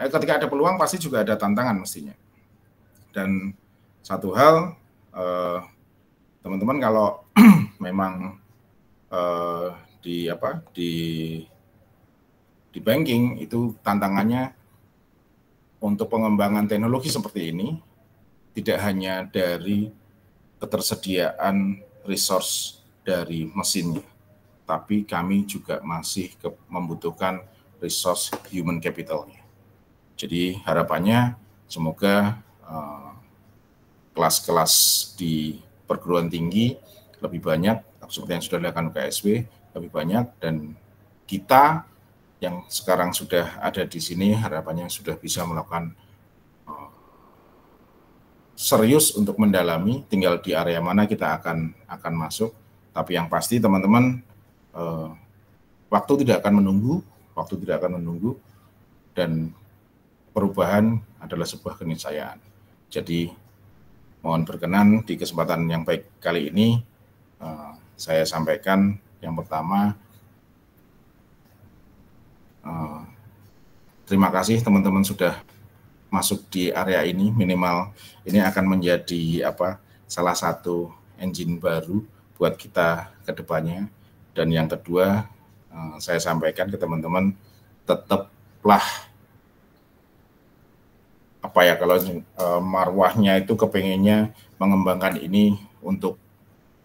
ketika ada peluang pasti juga ada tantangan mestinya. Dan satu hal, teman-teman kalau memang di banking itu tantangannya untuk pengembangan teknologi seperti ini tidak hanya dari ketersediaan resource dari mesinnya, tapi kami juga masih membutuhkan resource human capital-nya. Jadi harapannya semoga kelas-kelas di perguruan tinggi lebih banyak, seperti yang sudah dilakukan KSW, lebih banyak, dan kita yang sekarang sudah ada di sini harapannya sudah bisa melakukan serius untuk mendalami, tinggal di area mana kita akan masuk. Tapi yang pasti teman-teman, waktu tidak akan menunggu, dan perubahan adalah sebuah keniscayaan. Jadi mohon berkenan di kesempatan yang baik kali ini saya sampaikan yang pertama, terima kasih teman-teman sudah masuk di area ini. Minimal ini akan menjadi salah satu engine baru buat kita ke depannya. Dan yang kedua, saya sampaikan ke teman-teman, tetaplah kalau marwahnya itu kepengennya mengembangkan ini untuk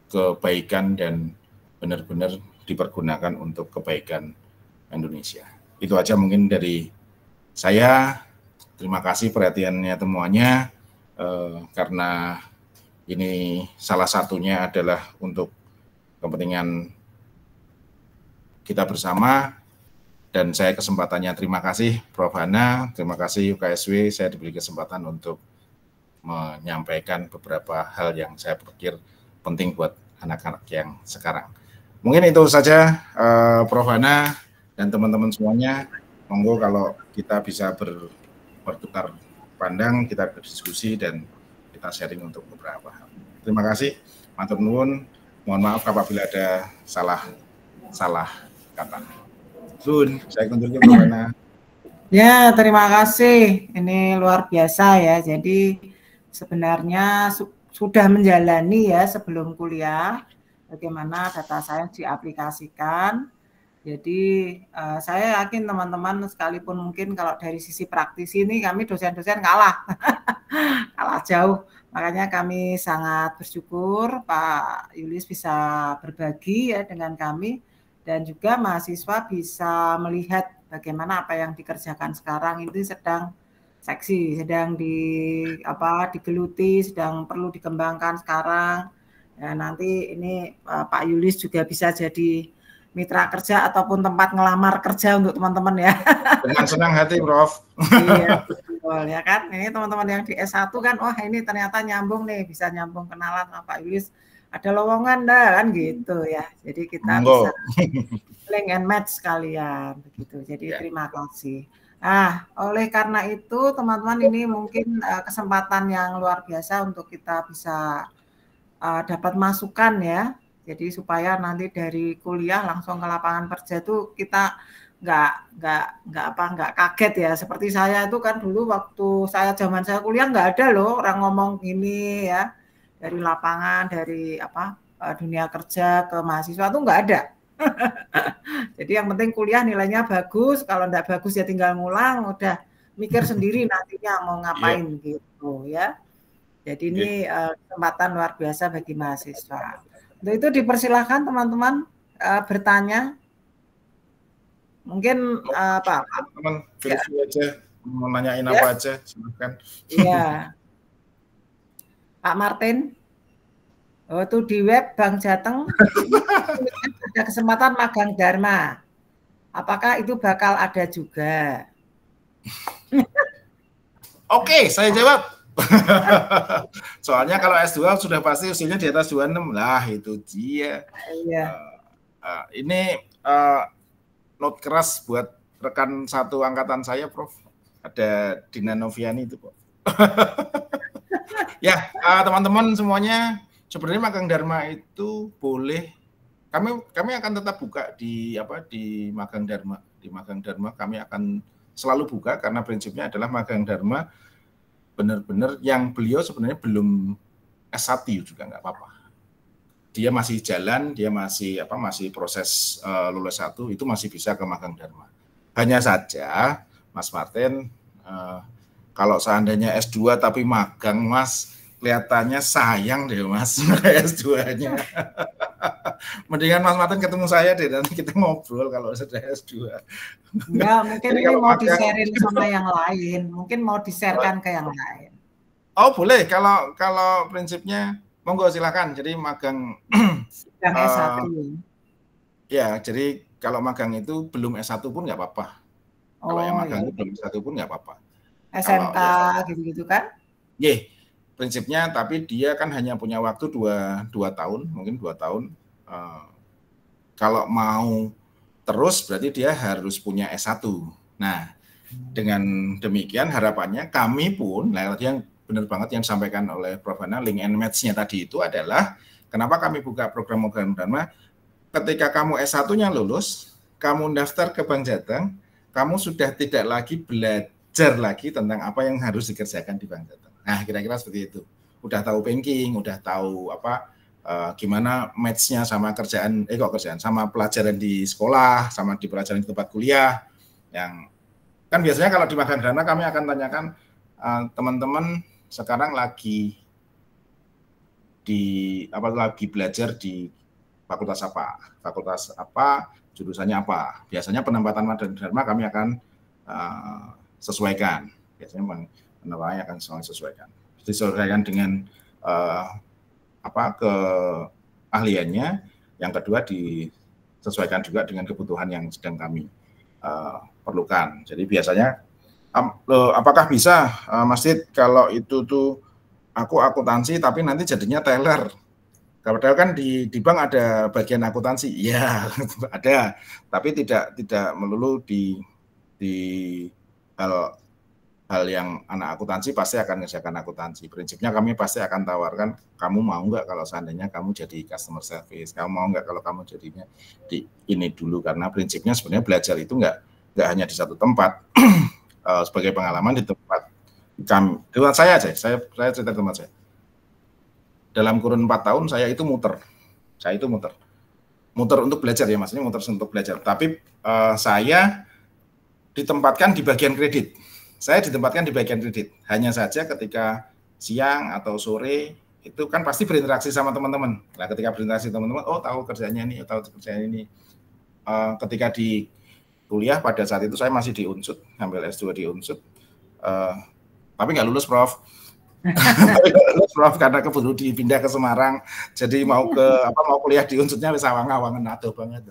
kebaikan dan benar-benar dipergunakan untuk kebaikan Indonesia. Itu aja mungkin dari saya. Terima kasih perhatiannya semuanya, karena ini salah satunya adalah untuk kepentingan kita bersama. Dan saya kesempatannya terima kasih Prof. Hana, terima kasih UKSW, saya diberi kesempatan untuk menyampaikan beberapa hal yang saya pikir penting buat anak-anak yang sekarang. Mungkin itu saja Prof. Hana dan teman-teman semuanya. Monggo kalau kita bisa bertukar pandang, kita berdiskusi dan kita sharing untuk beberapa hal. Terima kasih, matur nuwun. Mohon maaf apabila ada salah kata. Sun, saya kunjungi Prof. Hana. Ya, terima kasih. Ini luar biasa ya. Jadi sebenarnya sudah menjalani ya sebelum kuliah bagaimana data science diaplikasikan. Jadi saya yakin teman-teman sekalipun mungkin kalau dari sisi praktisi ini kami dosen-dosen kalah jauh. Makanya kami sangat bersyukur Pak Yulis bisa berbagi ya dengan kami dan juga mahasiswa bisa melihat bagaimana apa yang dikerjakan sekarang itu sedang seksi, sedang digeluti, sedang perlu dikembangkan sekarang. Ya, nanti ini Pak Yulis juga bisa jadi mitra kerja ataupun tempat ngelamar kerja untuk teman-teman ya. Dengan senang hati, Prof. Iya, betul ya kan. Ini teman-teman yang di S1 kan, wah ini ternyata nyambung nih, bisa nyambung kenalan sama Pak Yulis. Ada lowongan dah kan gitu ya. Jadi kita bisa link and match sekalian begitu. Jadi terima kasih. Nah, oleh karena itu teman-teman ini mungkin kesempatan yang luar biasa untuk kita bisa dapat masukan ya. Jadi supaya nanti dari kuliah langsung ke lapangan kerja itu kita nggak kaget ya. Seperti saya itu kan dulu waktu zaman saya kuliah nggak ada loh orang ngomong gini ya. Dari lapangan, dari dunia kerja ke mahasiswa itu nggak ada. Jadi yang penting kuliah nilainya bagus, kalau nggak bagus ya tinggal ngulang, udah mikir sendiri nantinya mau ngapain gitu ya. Jadi ini kesempatan luar biasa bagi mahasiswa. Untuk itu dipersilahkan teman-teman bertanya. Mungkin Pak. Teman-teman aja, mau nanyain apa aja, silakan. Iya. Pak Martin, tuh di web Bank Jateng ada kesempatan magang Dharma. Apakah itu bakal ada juga? Oke, saya jawab. Soalnya kalau S2 sudah pasti usianya di atas 26 lah, itu dia. Iya. Ini note keras buat rekan satu angkatan saya, Prof. Ada Dina Noviani itu, Prof. Ya, teman-teman semuanya, sebenarnya magang Dharma itu boleh. Kami akan tetap buka di magang Dharma. Di magang Dharma kami akan selalu buka karena prinsipnya adalah magang Dharma benar-benar yang beliau sebenarnya belum S1 juga nggak apa-apa. Dia masih jalan, dia masih proses lulus 1 itu masih bisa ke magang Dharma. Hanya saja Mas Martin kalau seandainya S2 tapi magang, Mas, kelihatannya sayang deh, Mas, S2-nya. Mendingan Mas Martin ketemu saya deh, nanti kita ngobrol kalau sudah S2. Ya, mungkin ini mau di-share sama yang lain. Mungkin mau di-sharekan ke yang lain. Oh, boleh. Kalau prinsipnya, monggo silakan. Jadi magang S1. Ya, jadi kalau magang itu belum S1 pun nggak apa-apa. Kalau yang magang itu belum S1 pun nggak apa-apa. SMK gitu-gitu kan? Prinsipnya, tapi dia kan hanya punya waktu 2 tahun, mungkin 2 tahun. Kalau mau terus berarti dia harus punya S1. Nah, dengan demikian harapannya kami pun, yang benar banget yang disampaikan oleh Prof. Hana, link and match-nya tadi itu adalah kenapa kami buka program Dharma. Ketika kamu S1-nya lulus, kamu daftar ke Bank Jateng, kamu sudah tidak lagi belajar lagi tentang apa yang harus dikerjakan di Bank Jateng. Nah, kira-kira seperti itu. Udah tahu banking, udah tahu gimana match-nya sama sama pelajaran di sekolah, sama di pelajaran di tempat kuliah. Yang kan biasanya kalau di magang Dharma kami akan tanyakan teman-teman sekarang lagi belajar di fakultas apa, jurusannya apa. Biasanya penempatan magang Dharma kami akan sesuaikan. Biasanya penempatannya akan sesuaikan. Disesuaikan dengan keahliannya. Yang kedua disesuaikan juga dengan kebutuhan yang sedang kami perlukan. Jadi biasanya apakah bisa Mas Dit kalau itu tuh aku akuntansi tapi nanti jadinya teller? Padahal kan di bank ada bagian akuntansi, ya ada, tapi tidak melulu di hal yang anak akuntansi pasti akan mengerjakan akuntansi. Prinsipnya kami pasti akan tawarkan, kamu mau nggak kalau seandainya kamu jadi customer service, kamu mau nggak kalau kamu jadinya di ini dulu, karena prinsipnya sebenarnya belajar itu nggak hanya di satu tempat. Sebagai pengalaman di tempat saya cerita tempat saya. Dalam kurun 4 tahun saya itu muter untuk belajar ya, maksudnya muter untuk belajar. Tapi saya ditempatkan di bagian kredit. Hanya saja ketika siang atau sore itu kan pasti berinteraksi sama teman-teman. Nah, ketika berinteraksi teman-teman, oh tahu kerjanya ini, ketika di kuliah pada saat itu saya masih di Unsud, ngambil S2 di Unsud, tapi nggak lulus, Prof. Prof, karena keburu dipindah ke Semarang, jadi mau kuliah di Unsudnya wis awang-awangan adoh banget.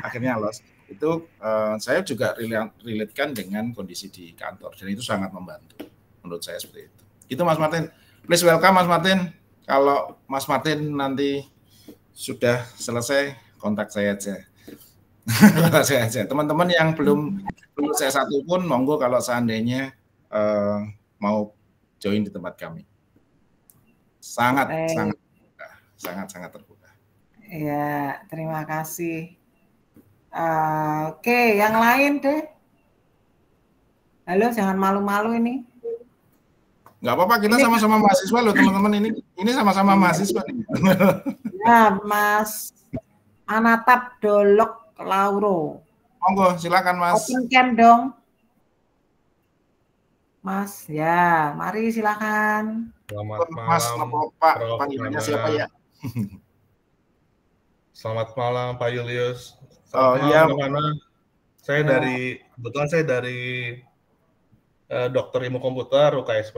akhirnya los. Itu saya juga relate-kan dengan kondisi di kantor, dan itu sangat membantu menurut saya seperti itu. Itu Mas Martin. Please welcome Mas Martin. Kalau Mas Martin nanti sudah selesai, kontak saya aja. Teman-teman yang belum lulus S1 pun monggo kalau seandainya mau join di tempat kami. Sangat terbuka. Ya, terima kasih. Oke, yang lain deh. Halo, jangan malu-malu ini. Nggak apa-apa, kita sama-sama mahasiswa loh teman-teman, ini sama-sama mahasiswa nih. Ya, Mas Anatap Dolok Lauro. Monggo, silakan Mas. Open cam dong. Mas, ya, mari silakan. Selamat malam, Mas, Pak, panggilannya siapa ya? Selamat malam, Pak Julius. Iya. Saya kebetulan saya dari Dokter Ilmu Komputer UKSP.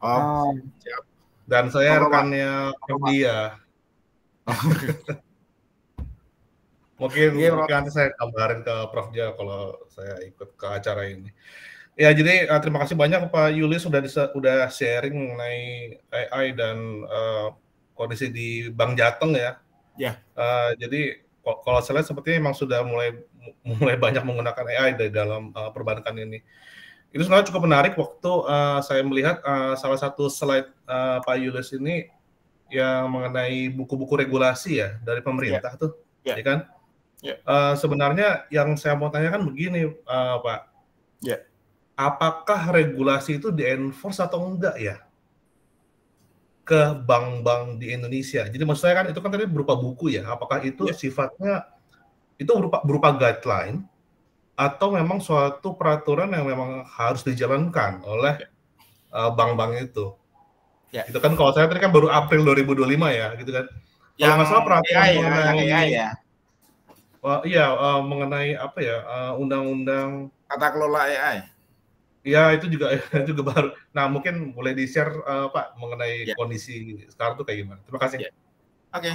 Siap. Dan saya rekannya Dia. Mungkin nanti saya kabarin ke Prof Dia kalau saya ikut ke acara ini. Ya, jadi terima kasih banyak Pak Julius sudah sharing mengenai AI dan kondisi di Bank Jateng ya. Ya. Jadi kalau saya lihat sepertinya memang sudah mulai banyak menggunakan AI di dalam perbankan ini. Itu sebenarnya cukup menarik waktu saya melihat salah satu slide Pak Julius ini yang mengenai buku-buku regulasi ya dari pemerintah tuh, ya kan? Sebenarnya yang saya mau tanyakan begini, Pak. Ya. Apakah regulasi itu di-enforce atau enggak ya ke bank-bank di Indonesia? Jadi maksud saya kan itu kan tadi berupa buku ya. Apakah itu sifatnya itu berupa guideline atau memang suatu peraturan yang memang harus dijalankan oleh bank-bank itu? Ya. Itu kan kalau saya tadi kan baru April 2025 ya, gitu kan. Kalau nggak salah peraturan mengenai apa ya, undang-undang tata kelola AI. Ya, itu juga baru. Nah, mungkin boleh di-share Pak mengenai kondisi sekarang tuh kayak gimana. Terima kasih. Oke.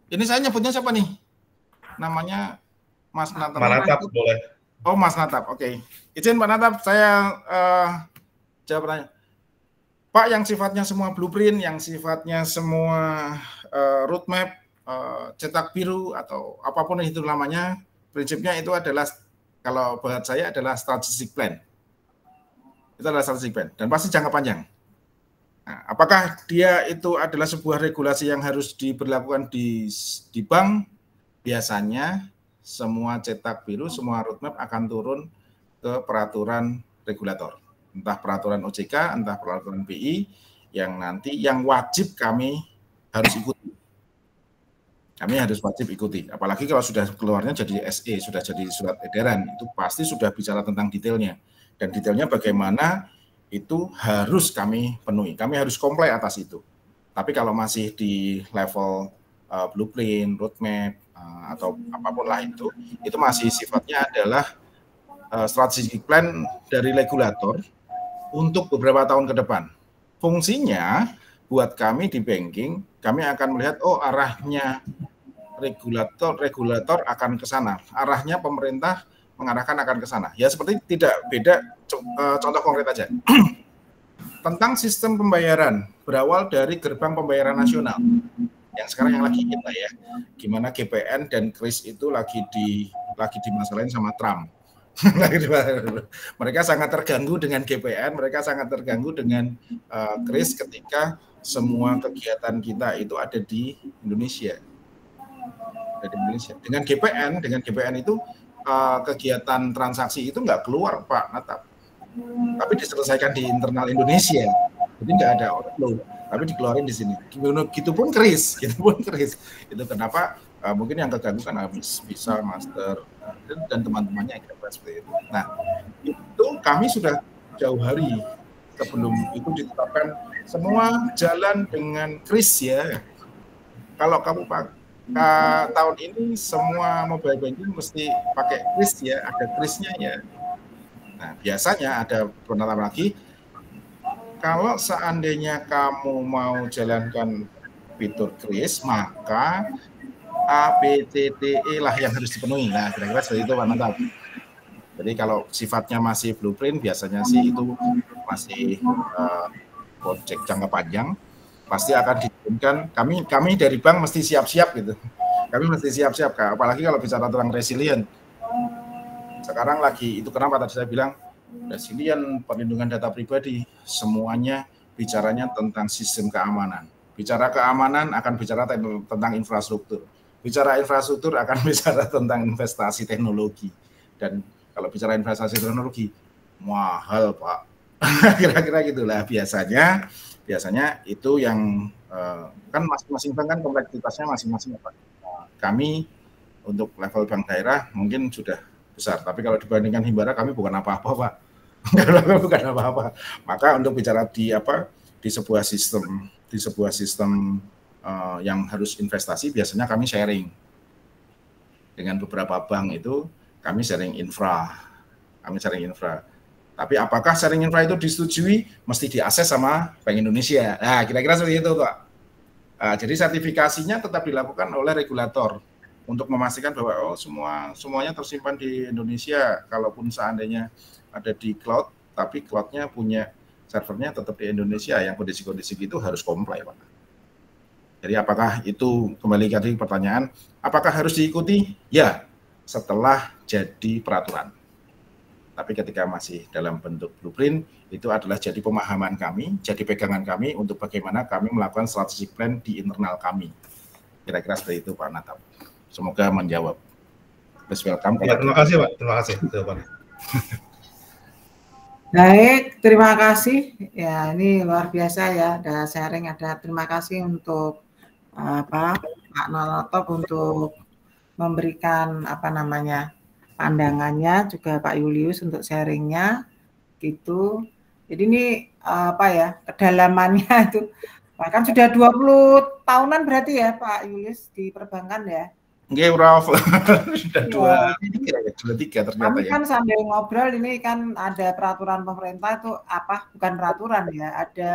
Ini saya nyebutnya siapa nih? Namanya Mas Natap. Natap boleh. Oh, Mas Natap. Oke. Izin Pak Natap, saya jawab pertanyaan. Pak, yang sifatnya semua blueprint, yang sifatnya semua roadmap, cetak biru atau apapun itu namanya, prinsipnya itu adalah, kalau buat saya adalah strategic plan. Itu adalah strategic plan dan pasti jangka panjang. Nah, apakah dia itu adalah sebuah regulasi yang harus diberlakukan di bank? Biasanya semua cetak biru, semua roadmap akan turun ke peraturan regulator, entah peraturan OJK, entah peraturan BI, yang nanti yang wajib kami harus ikuti. Kami harus wajib ikuti. Apalagi kalau sudah keluarnya jadi SE, sudah jadi surat edaran, itu pasti sudah bicara tentang detailnya. Dan detailnya bagaimana itu harus kami penuhi. Kami harus comply atas itu. Tapi kalau masih di level blueprint, roadmap, atau apapun lah itu masih sifatnya adalah strategic plan dari regulator untuk beberapa tahun ke depan. Fungsinya buat kami di banking, kami akan melihat, oh arahnya regulator akan ke sana. Arahnya pemerintah mengarahkan akan ke sana. Ya seperti tidak beda, contoh konkret aja. Tentang sistem pembayaran, berawal dari gerbang pembayaran nasional. Yang sekarang yang lagi kita ya, gimana GPN dan KRIS itu lagi dimasalahin sama Trump. Mereka sangat terganggu dengan GPN, mereka sangat terganggu dengan KRIS ketika semua kegiatan kita itu ada di Indonesia. Dengan GPN itu kegiatan transaksi itu nggak keluar Pak Natap, tapi diselesaikan di internal Indonesia, jadi nggak ada outflow, tapi dikeluarin di sini. Gitupun KRIS. Itu kenapa mungkin yang terganggu kan habis Visa, Master dan teman-temannya kira-kira seperti itu. Nah, itu kami sudah jauh hari sebelum itu ditetapkan semua jalan dengan KRIS ya. Kalau kamu tahun ini semua mobile banking mesti pakai KRIS ya, ada KRIS-nya ya. Nah, biasanya ada penetapan lagi, kalau seandainya kamu mau jalankan fitur KRIS, maka A, B, C, D, E lah yang harus dipenuhi. Nah, kira-kira seperti itu Pak Natap. Jadi kalau sifatnya masih blueprint, biasanya sih itu masih project jangka panjang, pasti akan diturunkan. Kami dari bank mesti siap-siap gitu. Kami mesti siap-siap, apalagi kalau bicara tentang resilient. Sekarang lagi, itu kenapa tadi saya bilang, resilient, perlindungan data pribadi, semuanya bicaranya tentang sistem keamanan. Bicara keamanan akan bicara tentang infrastruktur. Bicara infrastruktur akan bicara tentang investasi teknologi. Dan kalau bicara investasi teknologi, mahal Pak. Kira-kira gitulah biasanya itu yang kan masing-masing bank kan kompleksitasnya masing-masing Pak. Kami untuk level bank daerah mungkin sudah besar, tapi kalau dibandingkan Himbara kami bukan apa-apa Pak. Bukan apa-apa. Maka untuk bicara di sebuah sistem yang harus investasi, biasanya kami sharing dengan beberapa bank itu, kami sharing infra. Tapi apakah sharing infra itu disetujui, mesti diakses sama Bank Indonesia. Nah, kira-kira seperti itu, Pak. Jadi sertifikasinya tetap dilakukan oleh regulator untuk memastikan bahwa semuanya tersimpan di Indonesia. Kalaupun seandainya ada di cloud, tapi cloud-nya punya servernya tetap di Indonesia, yang kondisi-kondisi itu harus comply, Pak. Jadi apakah itu, kembali ke pertanyaan, apakah harus diikuti? Ya, setelah jadi peraturan. Tapi ketika masih dalam bentuk blueprint, itu adalah jadi pemahaman kami, jadi pegangan kami untuk bagaimana kami melakukan strategic plan di internal kami. Kira-kira seperti itu, Pak Natap. Semoga menjawab. Please welcome. Ya, terima kasih, Pak. Terima kasih. Baik, terima kasih. Ya, ini luar biasa ya, ada sharing, terima kasih untuk Pak Natap untuk memberikan pandangannya, juga Pak Julius untuk sharingnya gitu. Jadi ini kedalamannya itu bahkan sudah 20 tahunan berarti ya Pak Julius di perbankan ya. Nggih, Prof. Sudah 23 ternyata kami ya. Kan sambil ngobrol ini kan ada peraturan pemerintah itu bukan peraturan ya, ada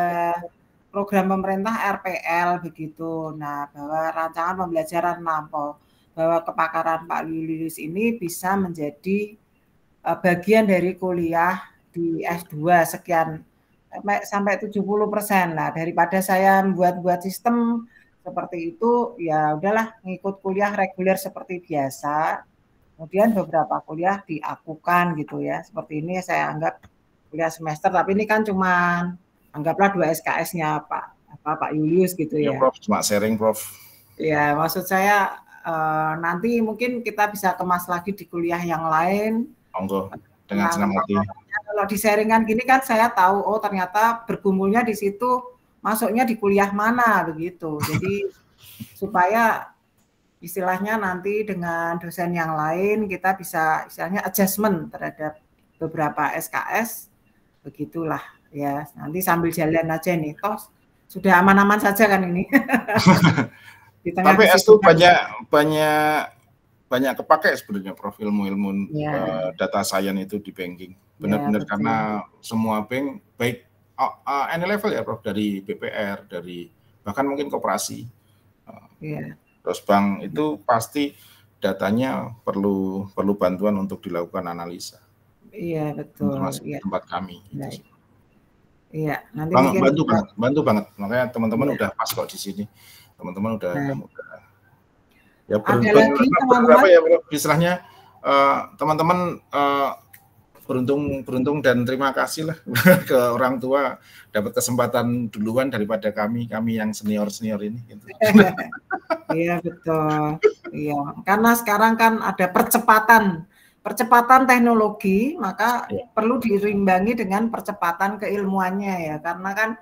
program pemerintah RPL begitu. Nah, bahwa rancangan pembelajaran lampau, bahwa kepakaran Pak Julius ini bisa menjadi bagian dari kuliah di S2 sekian sampai 70%. Nah, daripada saya buat sistem seperti itu, ya udahlah ngikut kuliah reguler seperti biasa. Kemudian beberapa kuliah diakukan gitu ya. Seperti ini saya anggap kuliah semester, tapi ini kan cuma anggaplah 2 SKS-nya Pak Julius gitu ya. Ya, Prof, cuma sharing, Prof. Ya, maksud saya nanti mungkin kita bisa kemas lagi di kuliah yang lain. Monggo, dengan senang hati. Kalau di sharingan gini kan saya tahu, ternyata bergumulnya di situ, masuknya di kuliah mana begitu. Jadi supaya istilahnya nanti dengan dosen yang lain kita bisa istilahnya adjustment terhadap beberapa SKS, begitulah ya. Nanti sambil jalan aja nih, toh sudah aman-aman saja kan ini. Di tengah tapi S itu banyak kepakai sebenarnya Prof, ilmu data science itu di banking. Benar-benar karena semua bank baik any level ya Prof, dari BPR, dari bahkan mungkin koperasi. Terus bank itu pasti datanya perlu bantuan untuk dilakukan analisa. Iya, betul. Termasuk Iya. tempat kami. Baik. Iya, nanti Bang, mungkin bantu banget. Makanya teman-teman Iya. udah pas kok di sini. Teman-teman udah Baik. ya Ada lagi, teman-teman? berapa ya bro? Istilahnya teman-teman beruntung dan terima kasih lah ke orang tua dapat kesempatan duluan daripada kami yang senior ini. Gitu. Iya betul. Iya, karena sekarang kan ada percepatan teknologi, maka perlu diimbangi dengan percepatan keilmuannya ya. Karena kan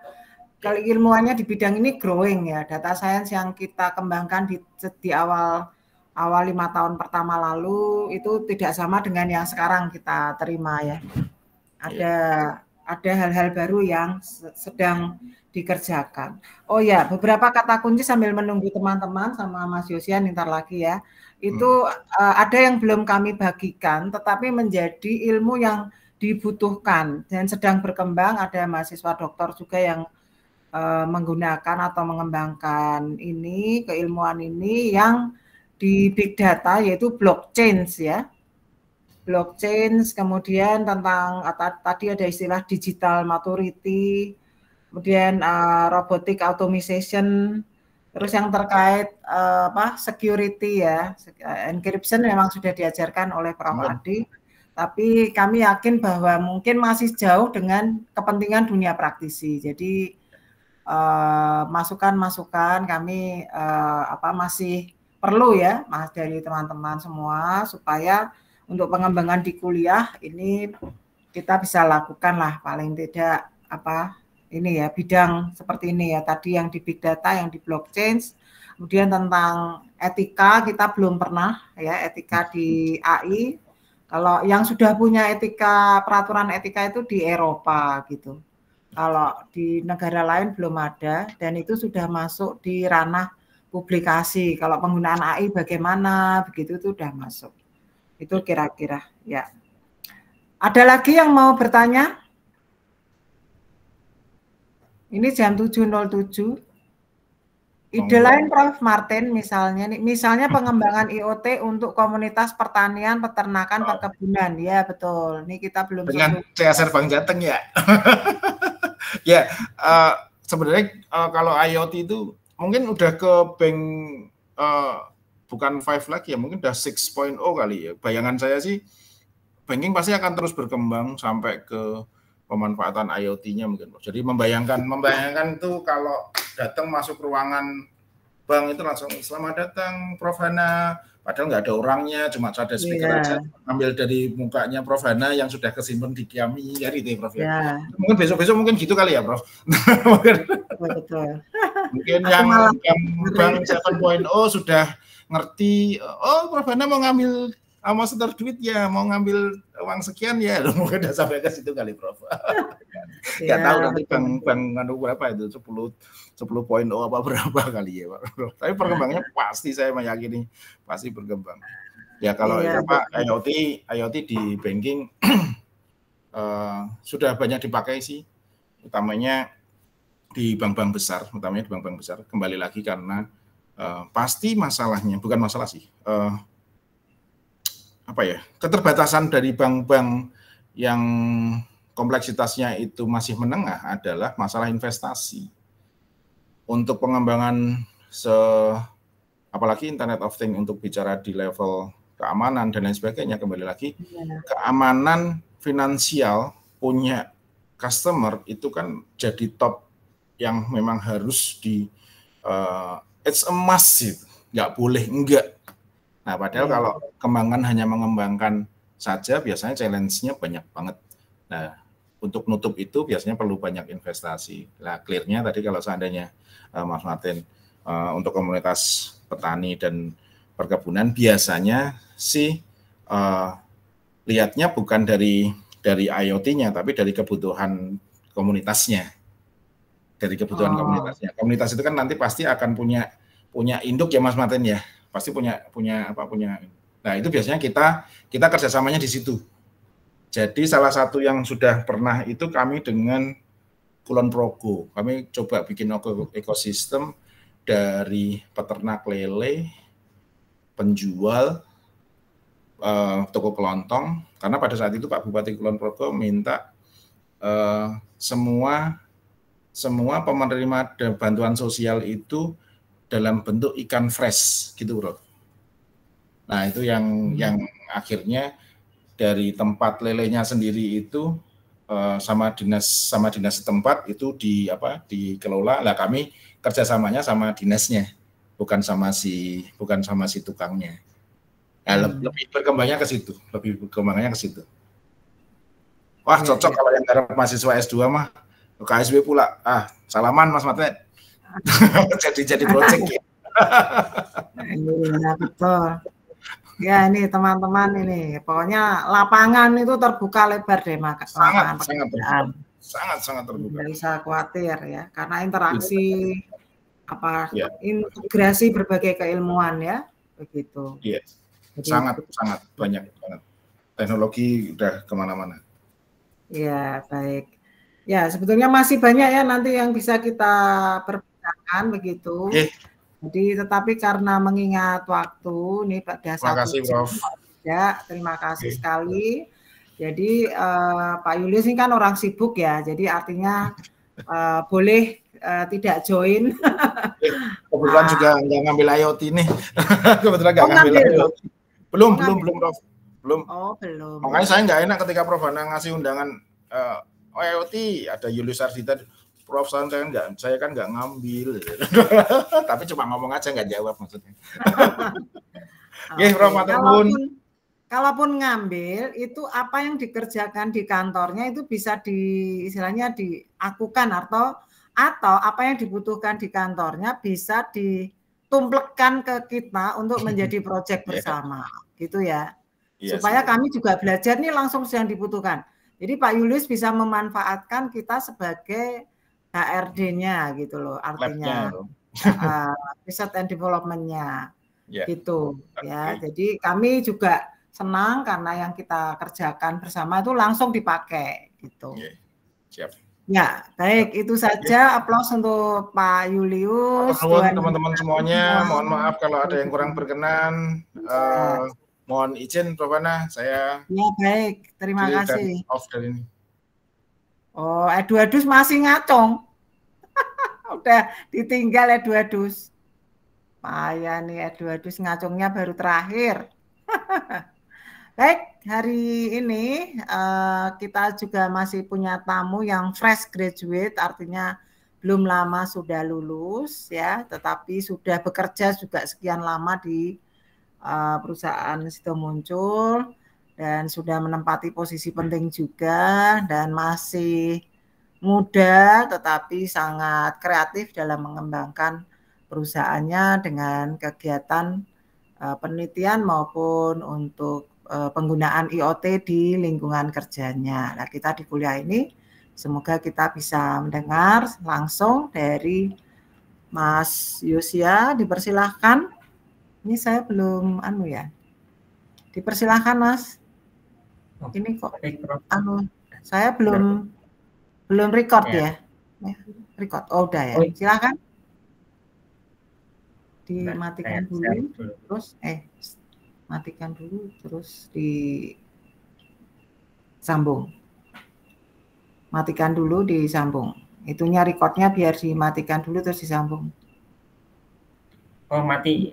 keilmuannya di bidang ini growing ya. Data science yang kita kembangkan di awal 5 tahun pertama lalu itu tidak sama dengan yang sekarang kita terima ya. Ada hal-hal baru yang sedang dikerjakan. Oh ya, beberapa kata kunci sambil menunggu teman-teman sama Mas Yosian ntar lagi ya. Itu ada yang belum kami bagikan, tetapi menjadi ilmu yang dibutuhkan dan sedang berkembang. Ada mahasiswa doktor juga yang menggunakan atau mengembangkan keilmuan ini yang di big data, yaitu blockchain ya. Blockchain, kemudian tentang tadi ada istilah digital maturity, kemudian robotic automation, terus yang terkait security ya, encryption memang sudah diajarkan oleh Prof. Adi, tapi kami yakin bahwa mungkin masih jauh dengan kepentingan dunia praktisi. Jadi masukan-masukan kami masih perlu ya Mas dari teman-teman semua supaya untuk pengembangan di kuliah ini kita bisa lakukan lah paling tidak bidang seperti ini ya, tadi yang di big data, yang di blockchain, kemudian tentang etika kita belum pernah ya, etika di AI. Kalau yang sudah punya peraturan etika itu di Eropa gitu. Kalau di negara lain belum ada dan itu sudah masuk di ranah publikasi. Kalau penggunaan AI bagaimana, begitu itu sudah masuk. Itu kira-kira ya. Ada lagi yang mau bertanya? Ini jam 7.07. Ide lain Prof. Martin misalnya pengembangan IoT untuk komunitas pertanian, peternakan, perkebunan. Ya betul. Ini kita belum dengan CSR Bank Jateng ya. Ya, sebenarnya kalau IoT itu mungkin udah ke bank bukan 5 lagi ya, mungkin udah 6.0 kali ya. Bayangan saya sih banking pasti akan terus berkembang sampai ke pemanfaatan IoT-nya mungkin. Jadi membayangkan itu kalau datang masuk ruangan bank itu langsung selamat datang Prof. Hana, padahal nggak ada orangnya, cuma ada speaker aja, ambil dari mukanya Prof. Hana yang sudah kesimpan di Kiami, ya gitu ya Prof. Ya. Mungkin besok mungkin gitu kali ya Prof. Betul. Mungkin yang bank 7.0 sudah ngerti, oh Prof. Hana mau ngambil mau setor duit ya, mau ngambil uang sekian ya, mungkin udah sampai ke situ kali Prof. Nggak tahu nanti bank berapa itu 10.0 apa berapa kali ya Pak. Tapi perkembangannya pasti saya meyakini pasti berkembang. Ya kalau IoT di banking sudah banyak dipakai sih, utamanya di bank-bank besar, kembali lagi karena pasti masalahnya bukan masalah sih. Keterbatasan dari bank-bank yang kompleksitasnya itu masih menengah adalah masalah investasi. Untuk pengembangan apalagi Internet of Things untuk bicara di level keamanan dan lain sebagainya, kembali lagi keamanan finansial punya customer itu kan jadi top yang memang harus it's a must, nggak boleh enggak. Nah, padahal kalau kembangan hanya mengembangkan saja, biasanya challenge-nya banyak banget. Nah, untuk nutup itu biasanya perlu banyak investasi. Nah, clear-nya tadi kalau seandainya Mas Martin untuk komunitas petani dan perkebunan biasanya sih lihatnya bukan dari IoT-nya, tapi dari kebutuhan komunitasnya. Komunitas itu kan nanti pasti akan punya induk ya Mas Martin ya. Pasti punya. Nah, itu biasanya kita kerjasamanya di situ. Jadi salah satu yang sudah pernah itu kami dengan Kulon Progo. Kami coba bikin ekosistem dari peternak lele, penjual, toko kelontong, karena pada saat itu Pak Bupati Kulon Progo minta semua penerima bantuan sosial itu dalam bentuk ikan fresh gitu, Bro. Nah, itu yang akhirnya dari tempat lelenya sendiri itu sama dinas setempat itu dikelola. Lah kami kerjasamanya sama dinasnya, bukan sama si tukangnya. Nah, lebih berkembangnya ke situ, Wah, cocok kalau yang garap mahasiswa S2 mah KSW pula. Salaman Mas Matnet. jadi project ya. Iya, betul. Ya, ini teman-teman ini, pokoknya lapangan itu terbuka lebar deh, sangat terbuka. Tidak usah khawatir ya, karena interaksi integrasi berbagai keilmuan ya, begitu. Iya. Sangat banyak banget. Teknologi udah kemana-mana. Ya, baik. Ya, sebetulnya masih banyak ya nanti yang bisa kita perbicarakan begitu. Jadi, tetapi karena mengingat waktu, nih pada terima kasih, Prof. Ya, terima kasih sekali. Jadi, Pak Julius ini kan orang sibuk ya, jadi artinya boleh tidak join. Kebetulan juga nggak ngambil IoT nih. Kebetulan nggak ngambil IoT. Belum, Prof. Belum. Oh, belum. Makanya saya nggak enak ketika Prof Hana ngasih undangan IoT, ada Julius Ardita, Prof saya kan nggak ngambil. Tapi cuma ngomong aja nggak jawab maksudnya. Prof, kalaupun ngambil itu apa yang dikerjakan di kantornya itu bisa istilahnya diakukan atau apa yang dibutuhkan di kantornya bisa ditumplekkan ke kita untuk menjadi proyek bersama, gitu ya. Supaya kami juga belajar nih langsung yang dibutuhkan. Jadi Pak Julius bisa memanfaatkan kita sebagai HRD-nya gitu loh, artinya research and development-nya gitu ya. Jadi kami juga senang karena yang kita kerjakan bersama itu langsung dipakai gitu. Siap. Ya, baik, itu saja. Aplaus untuk Pak Julius. Teman-teman semuanya, mohon maaf kalau ada yang kurang berkenan. Mohon izin, Prof Hana, saya. Ya, baik, terima kasih. Off dari ini. Oh, Edwadus masih ngacong. Udah ditinggal Edwadus. Payah nih Edwadus ngacungnya baru terakhir. Baik, hari ini kita juga masih punya tamu yang fresh graduate, artinya belum lama sudah lulus ya, tetapi sudah bekerja juga sekian lama di perusahaan Sido Muncul dan sudah menempati posisi penting juga dan masih muda tetapi sangat kreatif dalam mengembangkan perusahaannya dengan kegiatan penelitian maupun untuk penggunaan IoT di lingkungan kerjanya. Nah, kita di kuliah ini semoga kita bisa mendengar langsung dari Mas Yosia, dipersilahkan. Ini saya belum dipersilahkan Mas. Ini kok saya belum record ya. Record. Oh, udah ya. Silakan. Dimatikan dulu. Terus matikan dulu terus disambung. Matikan dulu disambung. Itunya recordnya biar dimatikan dulu terus disambung. Oh, mati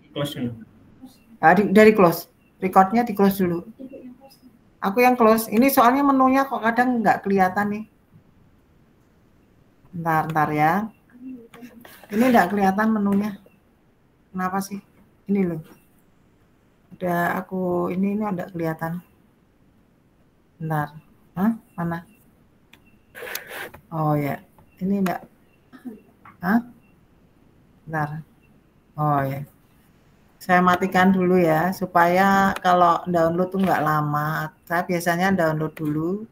close dulu. Dari close. Recordnya di close dulu. Aku yang close. Ini soalnya menunya kok kadang nggak kelihatan nih. Bentar ya. Ini nggak kelihatan menunya. Kenapa sih? Ini loh. Udah aku ini ada kelihatan. Bentar. Mana? Oh ya. Ini enggak. Bentar. Oh ya. Saya matikan dulu ya supaya kalau download tuh nggak lama. Saya biasanya download dulu.